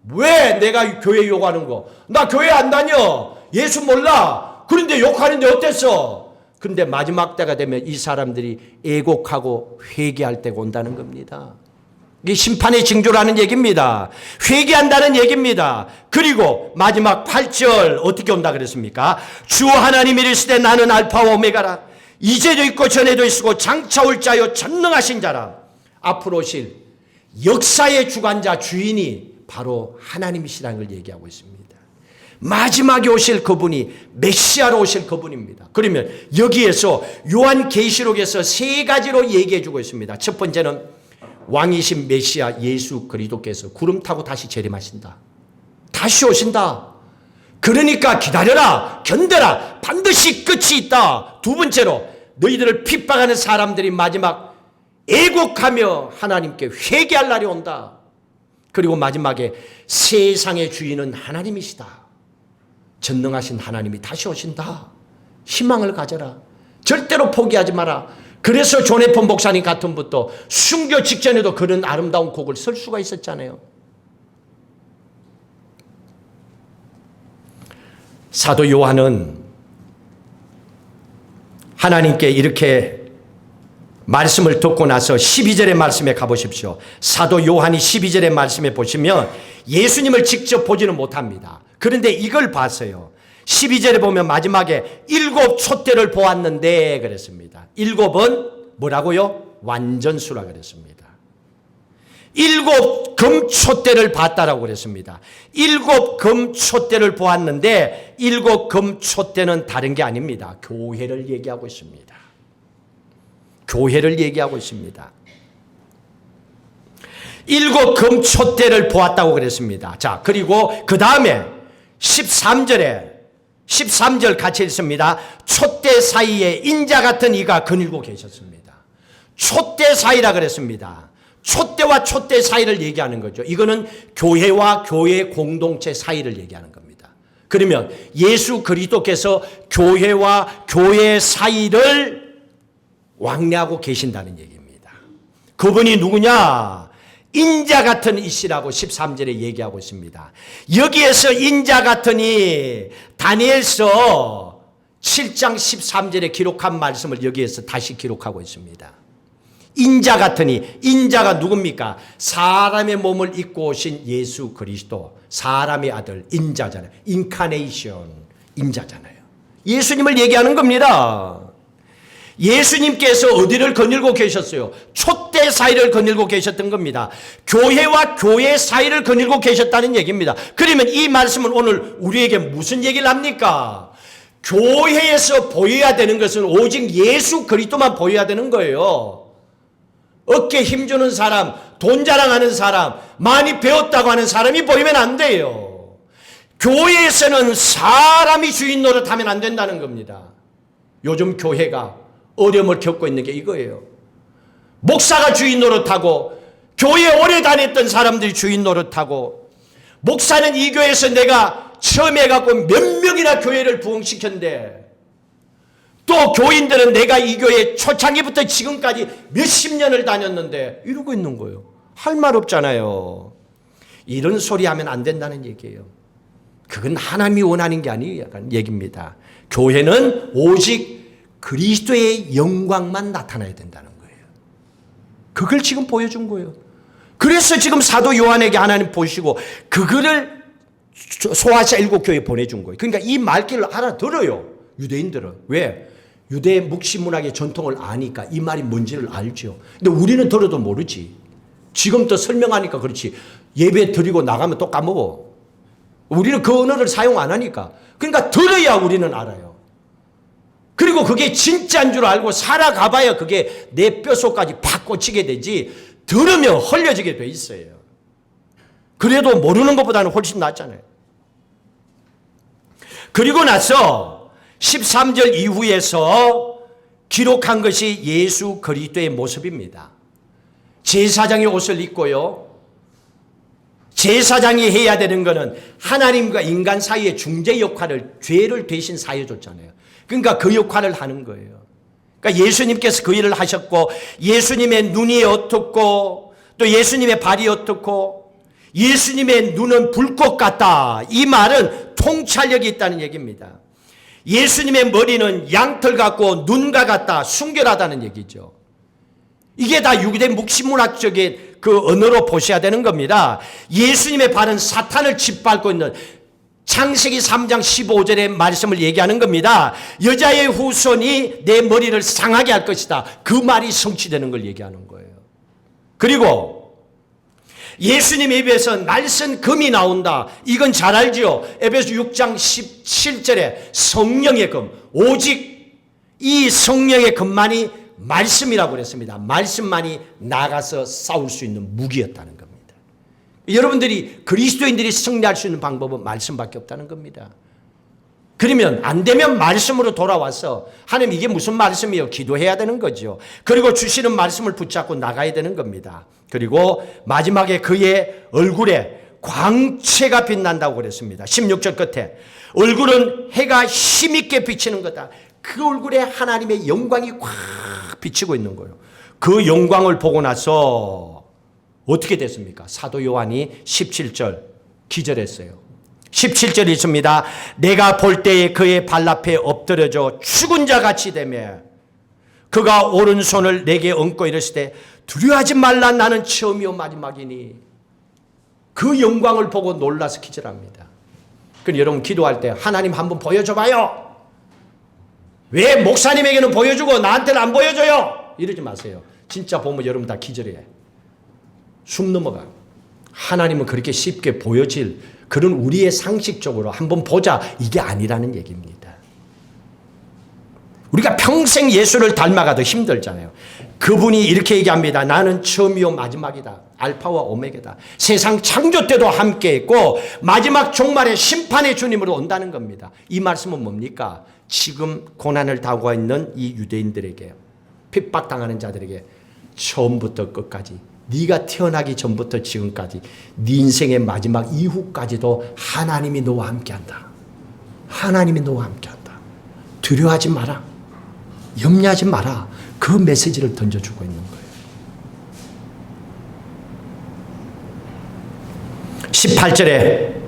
왜 내가 교회 욕하는 거? 나 교회 안 다녀. 예수 몰라. 그런데 욕하는데 어땠어? 그런데 마지막 때가 되면 이 사람들이 애곡하고 회개할 때가 온다는 겁니다. 이게 심판의 징조라는 얘기입니다. 회개한다는 얘기입니다. 그리고 마지막 8절 어떻게 온다 그랬습니까? 주 하나님이 이르시되 나는 알파와 오메가라. 이제도 있고 전에도 있고 장차 올 자요 전능하신 자라. 앞으로 오실 역사의 주관자 주인이 바로 하나님이시라는 걸 얘기하고 있습니다. 마지막에 오실 그분이 메시아로 오실 그분입니다. 그러면 여기에서 요한계시록에서 세 가지로 얘기해 주고 있습니다. 첫 번째는 왕이신 메시아 예수 그리스도께서 구름 타고 다시 재림하신다. 다시 오신다. 그러니까 기다려라. 견뎌라. 반드시 끝이 있다. 두 번째로 너희들을 핍박하는 사람들이 마지막 애곡하며 하나님께 회개할 날이 온다. 그리고 마지막에 세상의 주인은 하나님이시다. 전능하신 하나님이 다시 오신다. 희망을 가져라. 절대로 포기하지 마라. 그래서 존 F 목사님 같은 분도 순교 직전에도 그런 아름다운 곡을 쓸 수가 있었잖아요. 사도 요한은 하나님께 이렇게 말씀을 듣고 나서 12절의 말씀에 가보십시오. 사도 요한이 12절의 말씀에 보시면 예수님을 직접 보지는 못합니다. 그런데 이걸 봤어요. 12절에 보면 마지막에 7 촛대를 보았는데 그랬습니다. 7은 뭐라고요? 완전수라 그랬습니다. 7 금촛대를 봤다라고 그랬습니다. 7 금촛대를 보았는데 7 금촛대는 다른 게 아닙니다. 교회를 얘기하고 있습니다. 교회를 얘기하고 있습니다. 7 금촛대를 보았다고 그랬습니다. 자, 그리고 그 다음에 13절 같이 읽습니다. 촛대 사이에 인자 같은 이가 거닐고 계셨습니다. 촛대 사이라 그랬습니다. 촛대와 촛대 사이를 얘기하는 거죠. 이거는 교회와 교회 공동체 사이를 얘기하는 겁니다. 그러면 예수 그리스도께서 교회와 교회 사이를 왕래하고 계신다는 얘기입니다. 그분이 누구냐? 인자 같은 이시라고 13절에 얘기하고 있습니다. 여기에서 인자 같으니 다니엘서 7장 13절에 기록한 말씀을 여기에서 다시 기록하고 있습니다. 인자 같으니, 인자가 누굽니까? 사람의 몸을 입고 오신 예수 그리스도, 사람의 아들 인자잖아요. 인카네이션, 인자잖아요. 예수님을 얘기하는 겁니다. 예수님께서 어디를 거닐고 계셨어요? 촛대 사이를 거닐고 계셨던 겁니다. 교회와 교회 사이를 거닐고 계셨다는 얘기입니다. 그러면 이 말씀은 오늘 우리에게 무슨 얘기를 합니까? 교회에서 보여야 되는 것은 오직 예수 그리스도만 보여야 되는 거예요. 어깨 힘주는 사람, 돈 자랑하는 사람, 많이 배웠다고 하는 사람이 보이면 안 돼요. 교회에서는 사람이 주인 노릇하면 안 된다는 겁니다. 요즘 교회가 어려움을 겪고 있는 게 이거예요. 목사가 주인 노릇하고 교회에 오래 다녔던 사람들이 주인 노릇하고 목사는 이 교회에서 내가 처음 해갖고 몇 명이나 교회를 부흥시켰는데 또 교인들은 내가 이 교회 초창기부터 지금까지 몇십 년을 다녔는데 이러고 있는 거예요. 할 말 없잖아요. 이런 소리 하면 안 된다는 얘기예요. 그건 하나님이 원하는 게 아니에요. 약간 얘기입니다. 교회는 오직 그리스도의 영광만 나타나야 된다는 거예요. 그걸 지금 보여준 거예요. 그래서 지금 사도 요한에게 하나님 보시고 그거를 소아시아 7교회에 보내준 거예요. 그러니까 이 말귀를 알아들어요. 유대인들은. 왜? 유대 묵시문학의 전통을 아니까 이 말이 뭔지를 알죠. 근데 우리는 들어도 모르지. 지금 또 설명하니까 그렇지. 예배 드리고 나가면 또 까먹어. 우리는 그 언어를 사용 안 하니까. 그러니까 들어야 우리는 알아요. 그리고 그게 진짜인 줄 알고 살아가봐야 그게 내 뼛속까지 팍 꽂히게 되지 들으면 헐려지게 돼 있어요. 그래도 모르는 것보다는 훨씬 낫잖아요. 그리고 나서 13절 이후에서 기록한 것이 예수 그리스도의 모습입니다. 제사장의 옷을 입고요. 제사장이 해야 되는 것은 하나님과 인간 사이의 중재 역할을, 죄를 대신 사해줬잖아요. 그러니까 그 역할을 하는 거예요. 그러니까 예수님께서 그 일을 하셨고, 예수님의 눈이 어떻고 또 예수님의 발이 어떻고, 예수님의 눈은 불꽃 같다. 이 말은 통찰력이 있다는 얘기입니다. 예수님의 머리는 양털 같고 눈과 같다. 순결하다는 얘기죠. 이게 다 유대인 묵시문학적인 그 언어로 보셔야 되는 겁니다. 예수님의 발은 사탄을 짓밟고 있는, 창세기 3장 15절의 말씀을 얘기하는 겁니다. 여자의 후손이 내 머리를 상하게 할 것이다. 그 말이 성취되는 걸 얘기하는 거예요. 그리고 예수님의 입에서 날선 금이 나온다. 이건 잘 알죠. 에베소 6장 17절에 성령의 금, 오직 이 성령의 금만이 말씀이라고 그랬습니다. 말씀만이 나가서 싸울 수 있는 무기였다는 겁니다. 여러분들이, 그리스도인들이 승리할 수 있는 방법은 말씀밖에 없다는 겁니다. 그러면 안 되면 말씀으로 돌아와서 하나님 이게 무슨 말씀이에요? 기도해야 되는 거죠. 그리고 주시는 말씀을 붙잡고 나가야 되는 겁니다. 그리고 마지막에 그의 얼굴에 광채가 빛난다고 그랬습니다. 16절 끝에 얼굴은 해가 힘있게 비치는 거다. 그 얼굴에 하나님의 영광이 확 비치고 있는 거예요. 그 영광을 보고 나서 어떻게 됐습니까? 사도 요한이 17절 기절했어요. 17절이 있습니다. 내가 볼 때에 그의 발 앞에 엎드려져 죽은 자 같이 되며 그가 오른손을 내게 얹고 이르시되 두려워하지 말라. 나는 처음이요 마지막이니. 그 영광을 보고 놀라서 기절합니다. 그럼 여러분 기도할 때 하나님 한번 보여줘봐요. 왜 목사님에게는 보여주고 나한테는 안 보여줘요? 이러지 마세요. 진짜 보면 여러분 다 기절해. 숨 넘어가. 하나님은 그렇게 쉽게 보여질 그런 우리의 상식적으로 한번 보자 이게 아니라는 얘기입니다. 우리가 평생 예수를 닮아가도 힘들잖아요. 그분이 이렇게 얘기합니다. 나는 처음이요 마지막이다. 알파와 오메가다. 세상 창조 때도 함께했고 마지막 종말의 심판의 주님으로 온다는 겁니다. 이 말씀은 뭡니까? 지금 고난을 당하고 있는 이 유대인들에게, 핍박당하는 자들에게 처음부터 끝까지, 네가 태어나기 전부터 지금까지 네 인생의 마지막 이후까지도 하나님이 너와 함께한다. 하나님이 너와 함께한다. 두려워하지 마라. 염려하지 마라. 그 메시지를 던져주고 있는 거예요. 18절에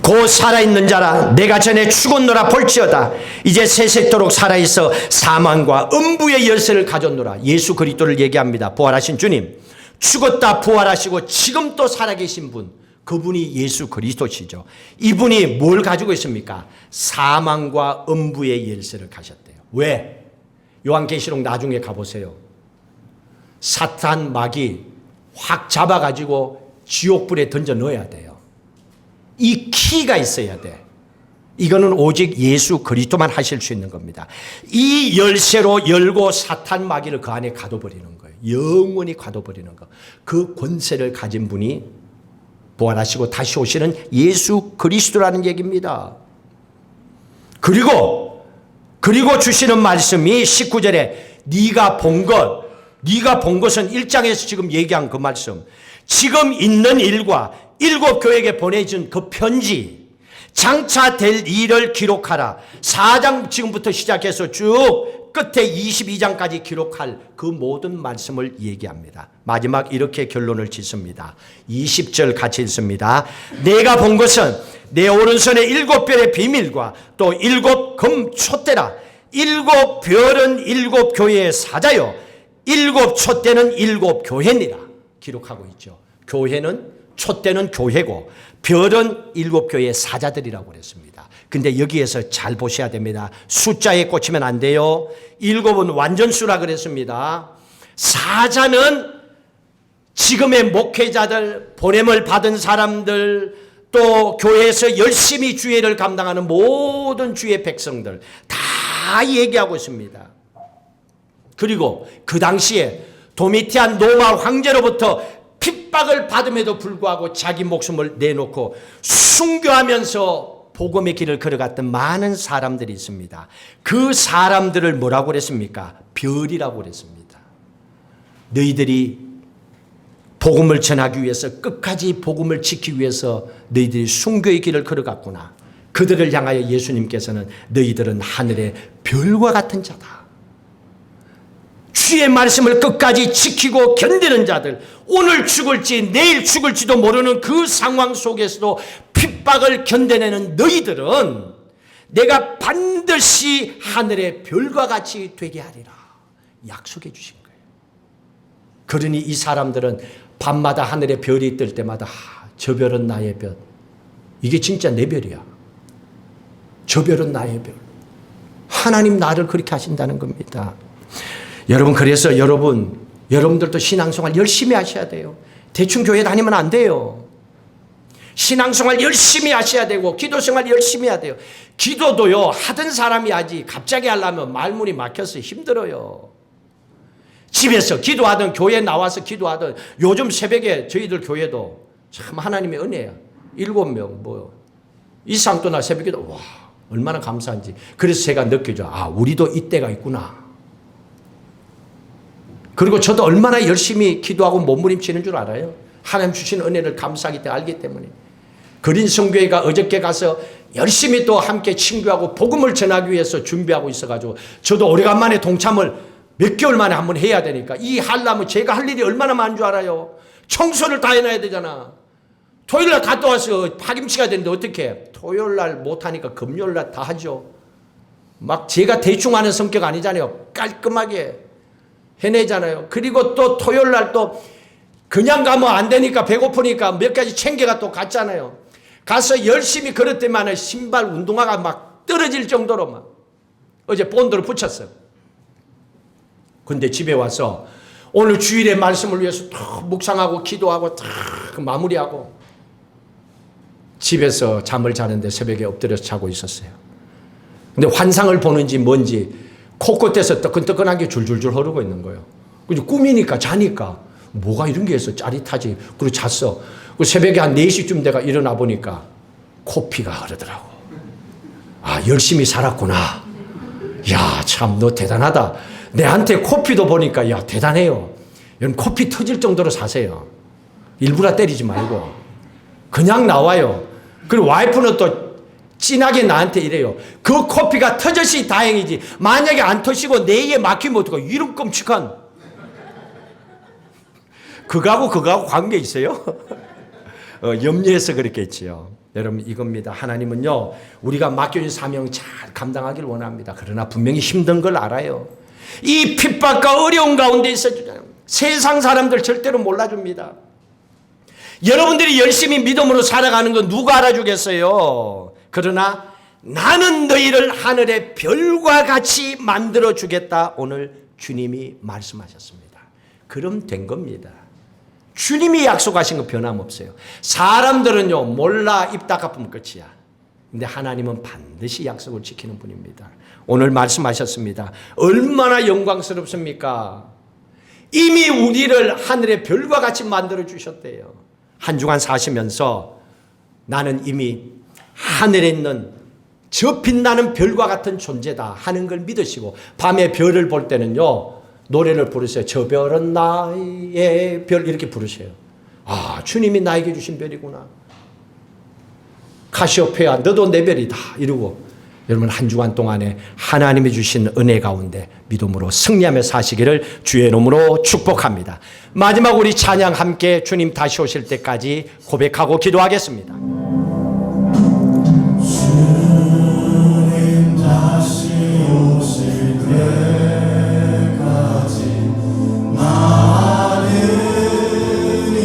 곧 살아있는 자라 내가 전에 죽었노라 볼지어다 이제 세세토록 살아있어 사망과 음부의 열쇠를 가졌노라. 예수 그리스도를 얘기합니다. 부활하신 주님, 죽었다 부활하시고 지금 또 살아계신 분, 그분이 예수 그리스도시죠. 이분이 뭘 가지고 있습니까? 사망과 음부의 열쇠를 가셨대요. 왜? 요한계시록 나중에 가보세요. 사탄 마귀 확 잡아가지고 지옥불에 던져 넣어야 돼요. 이 키가 있어야 돼. 이거는 오직 예수 그리스도만 하실 수 있는 겁니다. 이 열쇠로 열고 사탄 마귀를 그 안에 가둬버리는 거예요. 영원히 가둬버리는 거. 그 권세를 가진 분이 부활하시고 다시 오시는 예수 그리스도라는 얘기입니다. 그리고 주시는 말씀이 19절에 네가 본 것은 1장에서 지금 얘기한 그 말씀, 지금 있는 일과 일곱 교회에게 보내준 그 편지, 장차 될 일을 기록하라. 4장 지금부터 시작해서 쭉 끝에 22장까지 기록할 그 모든 말씀을 얘기합니다. 마지막 이렇게 결론을 짓습니다. 20절 같이 읽습니다. 내가 본 것은 내 오른손에 7별의 비밀과 또 7금 촛대라. 7별은 7교회의 사자요 7 촛대는 7 교회니라. 기록하고 있죠. 교회는, 촛대는 교회고 별은 7 교회의 사자들이라고 그랬습니다. 근데 여기에서 잘 보셔야 됩니다. 숫자에 꽂히면 안 돼요. 7은 완전수라 그랬습니다. 사자는 지금의 목회자들, 보냄을 받은 사람들, 또 교회에서 열심히 주의를 감당하는 모든 주의 백성들 다 얘기하고 있습니다. 그리고 그 당시에 도미티안 로마 황제로부터 핍박을 받음에도 불구하고 자기 목숨을 내놓고 순교하면서 복음의 길을 걸어갔던 많은 사람들이 있습니다. 그 사람들을 뭐라고 그랬습니까? 별이라고 그랬습니다. 너희들이 복음을 전하기 위해서 끝까지 복음을 지키기 위해서 너희들이 순교의 길을 걸어갔구나. 그들을 향하여 예수님께서는 너희들은 하늘의 별과 같은 자다. 주의 말씀을 끝까지 지키고 견디는 자들, 오늘 죽을지 내일 죽을지도 모르는 그 상황 속에서도 핍박을 견뎌내는 너희들은 내가 반드시 하늘의 별과 같이 되게 하리라 약속해 주신 거예요. 그러니 이 사람들은 밤마다 하늘의 별이 뜰 때마다 저 별은 나의 별, 이게 진짜 내 별이야. 저 별은 나의 별. 하나님 나를 그렇게 하신다는 겁니다. 여러분, 그래서 여러분들도 신앙생활 열심히 하셔야 돼요. 대충 교회 다니면 안 돼요. 신앙생활 열심히 하셔야 되고 기도생활 열심히 해야 돼요. 기도도요, 하던 사람이 하지 갑자기 하려면 말문이 막혀서 힘들어요. 집에서 기도하든 교회 나와서 기도하든, 요즘 새벽에 저희들 교회도 참 하나님의 은혜야. 7명 이상 또 나 새벽에도 와 얼마나 감사한지. 그래서 제가 느껴져. 우리도 이때가 있구나. 그리고 저도 얼마나 열심히 기도하고 몸부림치는 줄 알아요. 하나님 주신 은혜를 감사하기 때문에 알기 때문에. 그린 성교회가 어저께 가서 열심히 또 함께 친구하고 복음을 전하기 위해서 준비하고 있어가지고 저도 오래간만에 동참을 몇 개월 만에 한번 해야 되니까 이 하려면 제가 할 일이 얼마나 많은 줄 알아요. 청소를 다 해놔야 되잖아. 토요일날 갔다 와서 파김치가 되는데 어떻게 토요일날 못하니까 금요일날 다 하죠. 막 제가 대충 하는 성격 아니잖아요. 깔끔하게 해내잖아요. 그리고 또 토요일날 또 그냥 가면 안 되니까 배고프니까 몇 가지 챙겨가 또 갔잖아요. 가서 열심히 걸었더만 신발 운동화가 막 떨어질 정도로 막 어제 본드를 붙였어요. 근데 집에 와서 오늘 주일의 말씀을 위해서 탁 묵상하고 기도하고 탁 마무리하고 집에서 잠을 자는데 새벽에 엎드려서 자고 있었어요. 근데 환상을 보는지 뭔지 코끝에서 뜨끈뜨끈한 게 줄줄줄 흐르고 있는 거예요. 그래서 꿈이니까 자니까 뭐가 이런 게 있어 짜릿하지. 그리고 잤어. 그리고 새벽에 한 4시쯤 내가 일어나 보니까 코피가 흐르더라고. 열심히 살았구나. 야, 참 너 대단하다. 내한테 코피도 보니까 야 대단해요. 여러분 코피 터질 정도로 사세요. 일부러 때리지 말고 그냥 나와요. 그리고 와이프는 또 진하게 나한테 이래요. 그 코피가 터졌으니 다행이지 만약에 안 터지고 내에 막히면 어떡해. 이런 끔찍한. 그거하고 관계 있어요? 염려해서 그랬겠지요. 여러분 이겁니다. 하나님은요 우리가 맡겨진 사명 잘 감당하길 원합니다. 그러나 분명히 힘든 걸 알아요. 이 핍박과 어려운 가운데 있어주잖아요. 세상 사람들 절대로 몰라줍니다. 여러분들이 열심히 믿음으로 살아가는 건 누가 알아주겠어요. 그러나 나는 너희를 하늘의 별과 같이 만들어주겠다. 오늘 주님이 말씀하셨습니다. 그럼 된 겁니다. 주님이 약속하신 거 변함없어요. 사람들은요 몰라 입 닦아보면 끝이야. 근데 하나님은 반드시 약속을 지키는 분입니다. 오늘 말씀하셨습니다. 얼마나 영광스럽습니까? 이미 우리를 하늘의 별과 같이 만들어 주셨대요. 한 주간 사시면서 나는 이미 하늘에 있는 저 빛나는 별과 같은 존재다 하는 걸 믿으시고 밤에 별을 볼 때는요 노래를 부르세요. 저 별은 나의 별 이렇게 부르세요. 주님이 나에게 주신 별이구나. 카시오페아 너도 내 별이다 이러고 여러분 한 주간 동안에 하나님이 주신 은혜 가운데 믿음으로 승리하며 사시기를 주의 이름으로 축복합니다. 마지막 우리 찬양 함께 주님 다시 오실 때까지 고백하고 기도하겠습니다. 주님 다시 오실 때까지 나는 이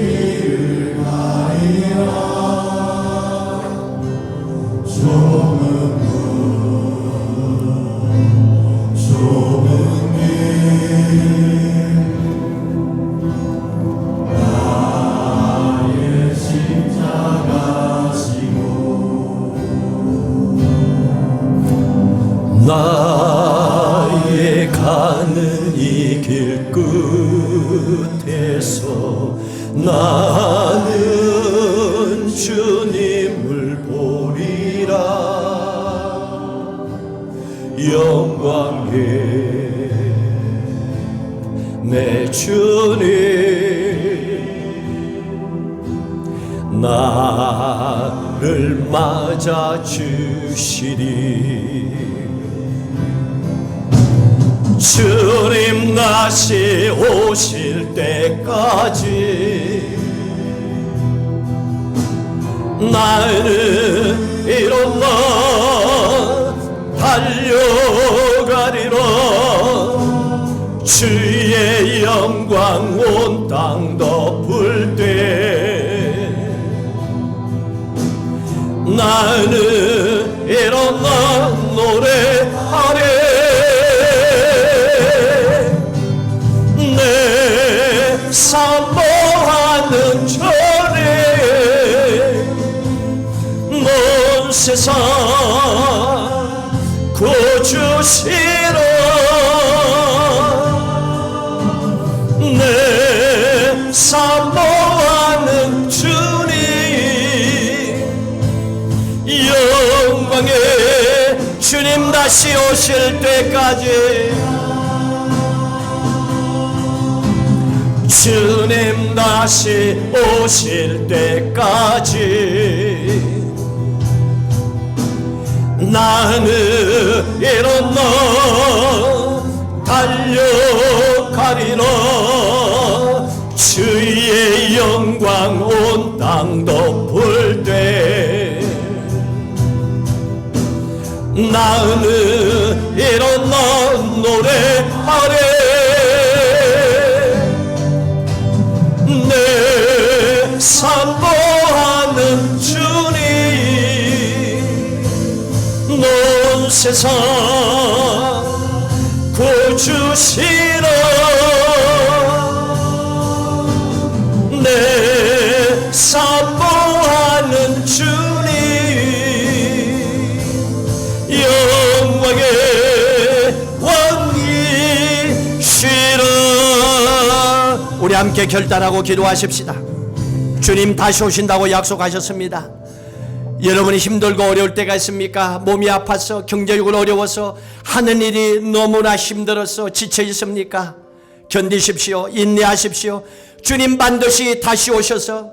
길을 가리라. 좁은 길 나의 십자가 지고 나의 가는 이 길 끝에서 나는 주님을 보리라. 나를 맞아 주시리. 주님 다시 오실 때까지 나는 일어나 달려가리라. 주의 영광 온 땅 덮을 때 나는 일어나 노래하리. 내 사모하는 전에 먼 세상 구주시라. 내 사모하는 주님 영광의 주님 다시 오실 때까지 주님 다시 오실 때까지 나는 일어나 달려가리라. 주의 영광 온 땅 덮을 때 나는 일어나 노래하리. 내 사모하는 주님 먼 세상 구주시라. 내 사모하는 주님 영광의 왕이시라. 우리 함께 결단하고 기도하십시다. 주님 다시 오신다고 약속하셨습니다. 여러분이 힘들고 어려울 때가 있습니까? 몸이 아파서 경제적으로 어려워서 하는 일이 너무나 힘들어서 지쳐 있습니까? 견디십시오. 인내하십시오. 주님 반드시 다시 오셔서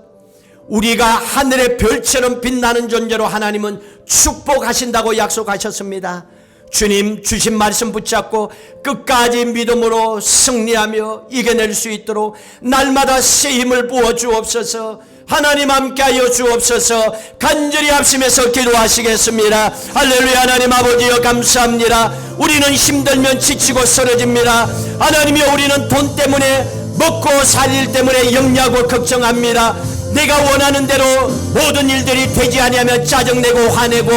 우리가 하늘의 별처럼 빛나는 존재로 하나님은 축복하신다고 약속하셨습니다. 주님 주신 말씀 붙잡고 끝까지 믿음으로 승리하며 이겨낼 수 있도록 날마다 새 힘을 부어 주옵소서. 하나님 함께하여 주옵소서. 간절히 합심해서 기도하시겠습니다. 할렐루야. 하나님 아버지여 감사합니다. 우리는 힘들면 지치고 쓰러집니다. 하나님이여 우리는 돈 때문에 먹고 살 일 때문에 염려하고 걱정합니다. 내가 원하는 대로 모든 일들이 되지 아니하면 짜증내고 화내고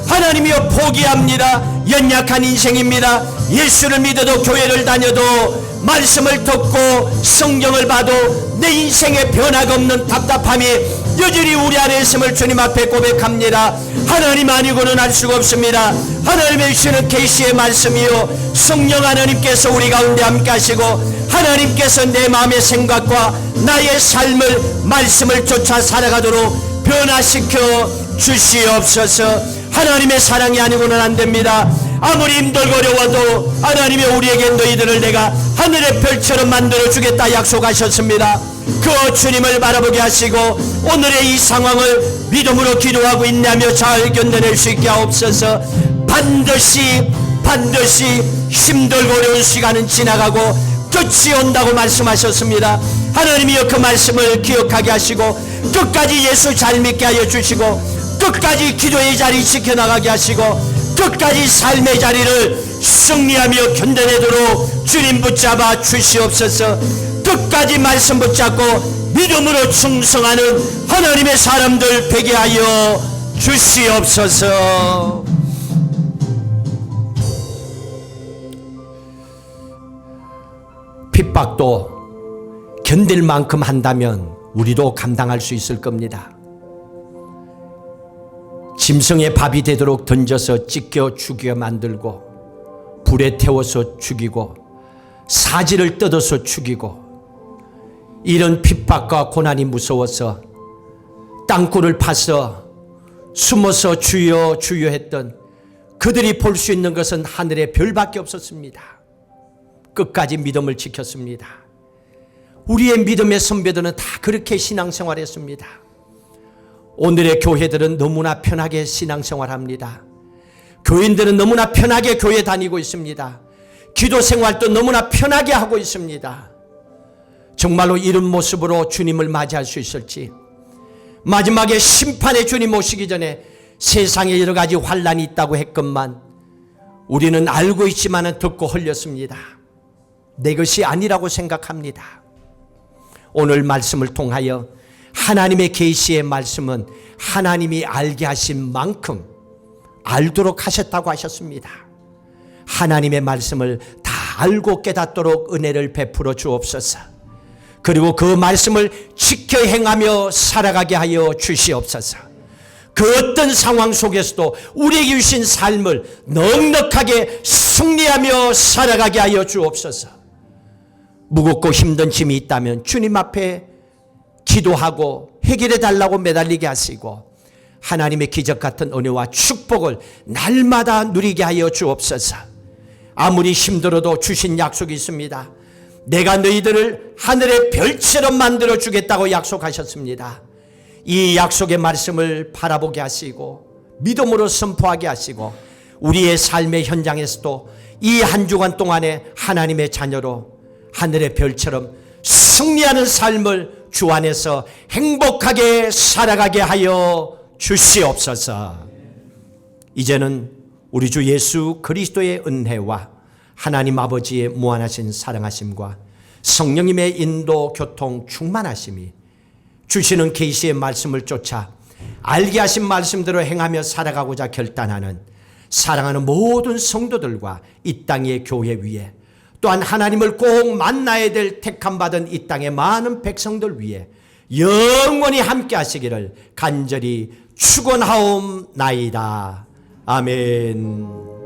하나님이여 포기합니다. 연약한 인생입니다. 예수를 믿어도 교회를 다녀도 말씀을 듣고 성경을 봐도 내 인생에 변화가 없는 답답함이 여전히 우리 안에 있음을 주님 앞에 고백합니다. 하나님 아니고는 알 수가 없습니다. 하나님의 주시는 계시의 말씀이요 성령 하나님께서 우리 가운데 함께 하시고 하나님께서 내 마음의 생각과 나의 삶을 말씀을 쫓아 살아가도록 변화시켜 주시옵소서. 하나님의 사랑이 아니고는 안 됩니다. 아무리 힘들고 어려워도 하나님이 우리에게 너희들을 내가 하늘의 별처럼 만들어주겠다 약속하셨습니다. 그 주님을 바라보게 하시고 오늘의 이 상황을 믿음으로 기도하고 인내하며 잘 견뎌낼 수 있게 하옵소서. 반드시 힘들고 어려운 시간은 지나가고 끝이 온다고 말씀하셨습니다. 하나님이여 그 말씀을 기억하게 하시고 끝까지 예수 잘 믿게 하여 주시고 끝까지 기도의 자리 지켜나가게 하시고 끝까지 삶의 자리를 승리하며 견뎌내도록 주님 붙잡아 주시옵소서. 끝까지 말씀 붙잡고 믿음으로 충성하는 하나님의 사람들 되게 하여 주시옵소서. 핍박도 견딜 만큼 한다면 우리도 감당할 수 있을 겁니다. 짐승의 밥이 되도록 던져서 찢겨 죽여 만들고 불에 태워서 죽이고 사지를 뜯어서 죽이고 이런 핍박과 고난이 무서워서 땅굴을 파서 숨어서 주여 주여 했던 그들이 볼 수 있는 것은 하늘의 별밖에 없었습니다. 끝까지 믿음을 지켰습니다. 우리의 믿음의 선배들은 다 그렇게 신앙생활했습니다. 오늘의 교회들은 너무나 편하게 신앙생활합니다. 교인들은 너무나 편하게 교회 다니고 있습니다. 기도 생활도 너무나 편하게 하고 있습니다. 정말로 이런 모습으로 주님을 맞이할 수 있을지, 마지막에 심판의 주님 오시기 전에 세상에 여러 가지 환란이 있다고 했건만 우리는 알고 있지만 듣고 흘렸습니다. 내 것이 아니라고 생각합니다. 오늘 말씀을 통하여 하나님의 계시의 말씀은 하나님이 알게 하신 만큼 알도록 하셨다고 하셨습니다. 하나님의 말씀을 다 알고 깨닫도록 은혜를 베풀어 주옵소서. 그리고 그 말씀을 지켜 행하며 살아가게 하여 주시옵소서. 그 어떤 상황 속에서도 우리에게 주신 삶을 넉넉하게 승리하며 살아가게 하여 주옵소서. 무겁고 힘든 짐이 있다면 주님 앞에 기도하고 해결해 달라고 매달리게 하시고 하나님의 기적 같은 은혜와 축복을 날마다 누리게 하여 주옵소서. 아무리 힘들어도 주신 약속이 있습니다. 내가 너희들을 하늘의 별처럼 만들어 주겠다고 약속하셨습니다. 이 약속의 말씀을 바라보게 하시고 믿음으로 선포하게 하시고 우리의 삶의 현장에서도 이 한 주간 동안에 하나님의 자녀로 하늘의 별처럼 승리하는 삶을 주 안에서 행복하게 살아가게 하여 주시옵소서. 이제는 우리 주 예수 그리스도의 은혜와 하나님 아버지의 무한하신 사랑하심과 성령님의 인도 교통 충만하심이 주시는 계시의 말씀을 쫓아 알게 하신 말씀대로 행하며 살아가고자 결단하는 사랑하는 모든 성도들과 이 땅의 교회 위에 또한 하나님을 꼭 만나야 될 택함받은 이 땅의 많은 백성들 위에 영원히 함께 하시기를 간절히 축원하옵나이다. 아멘.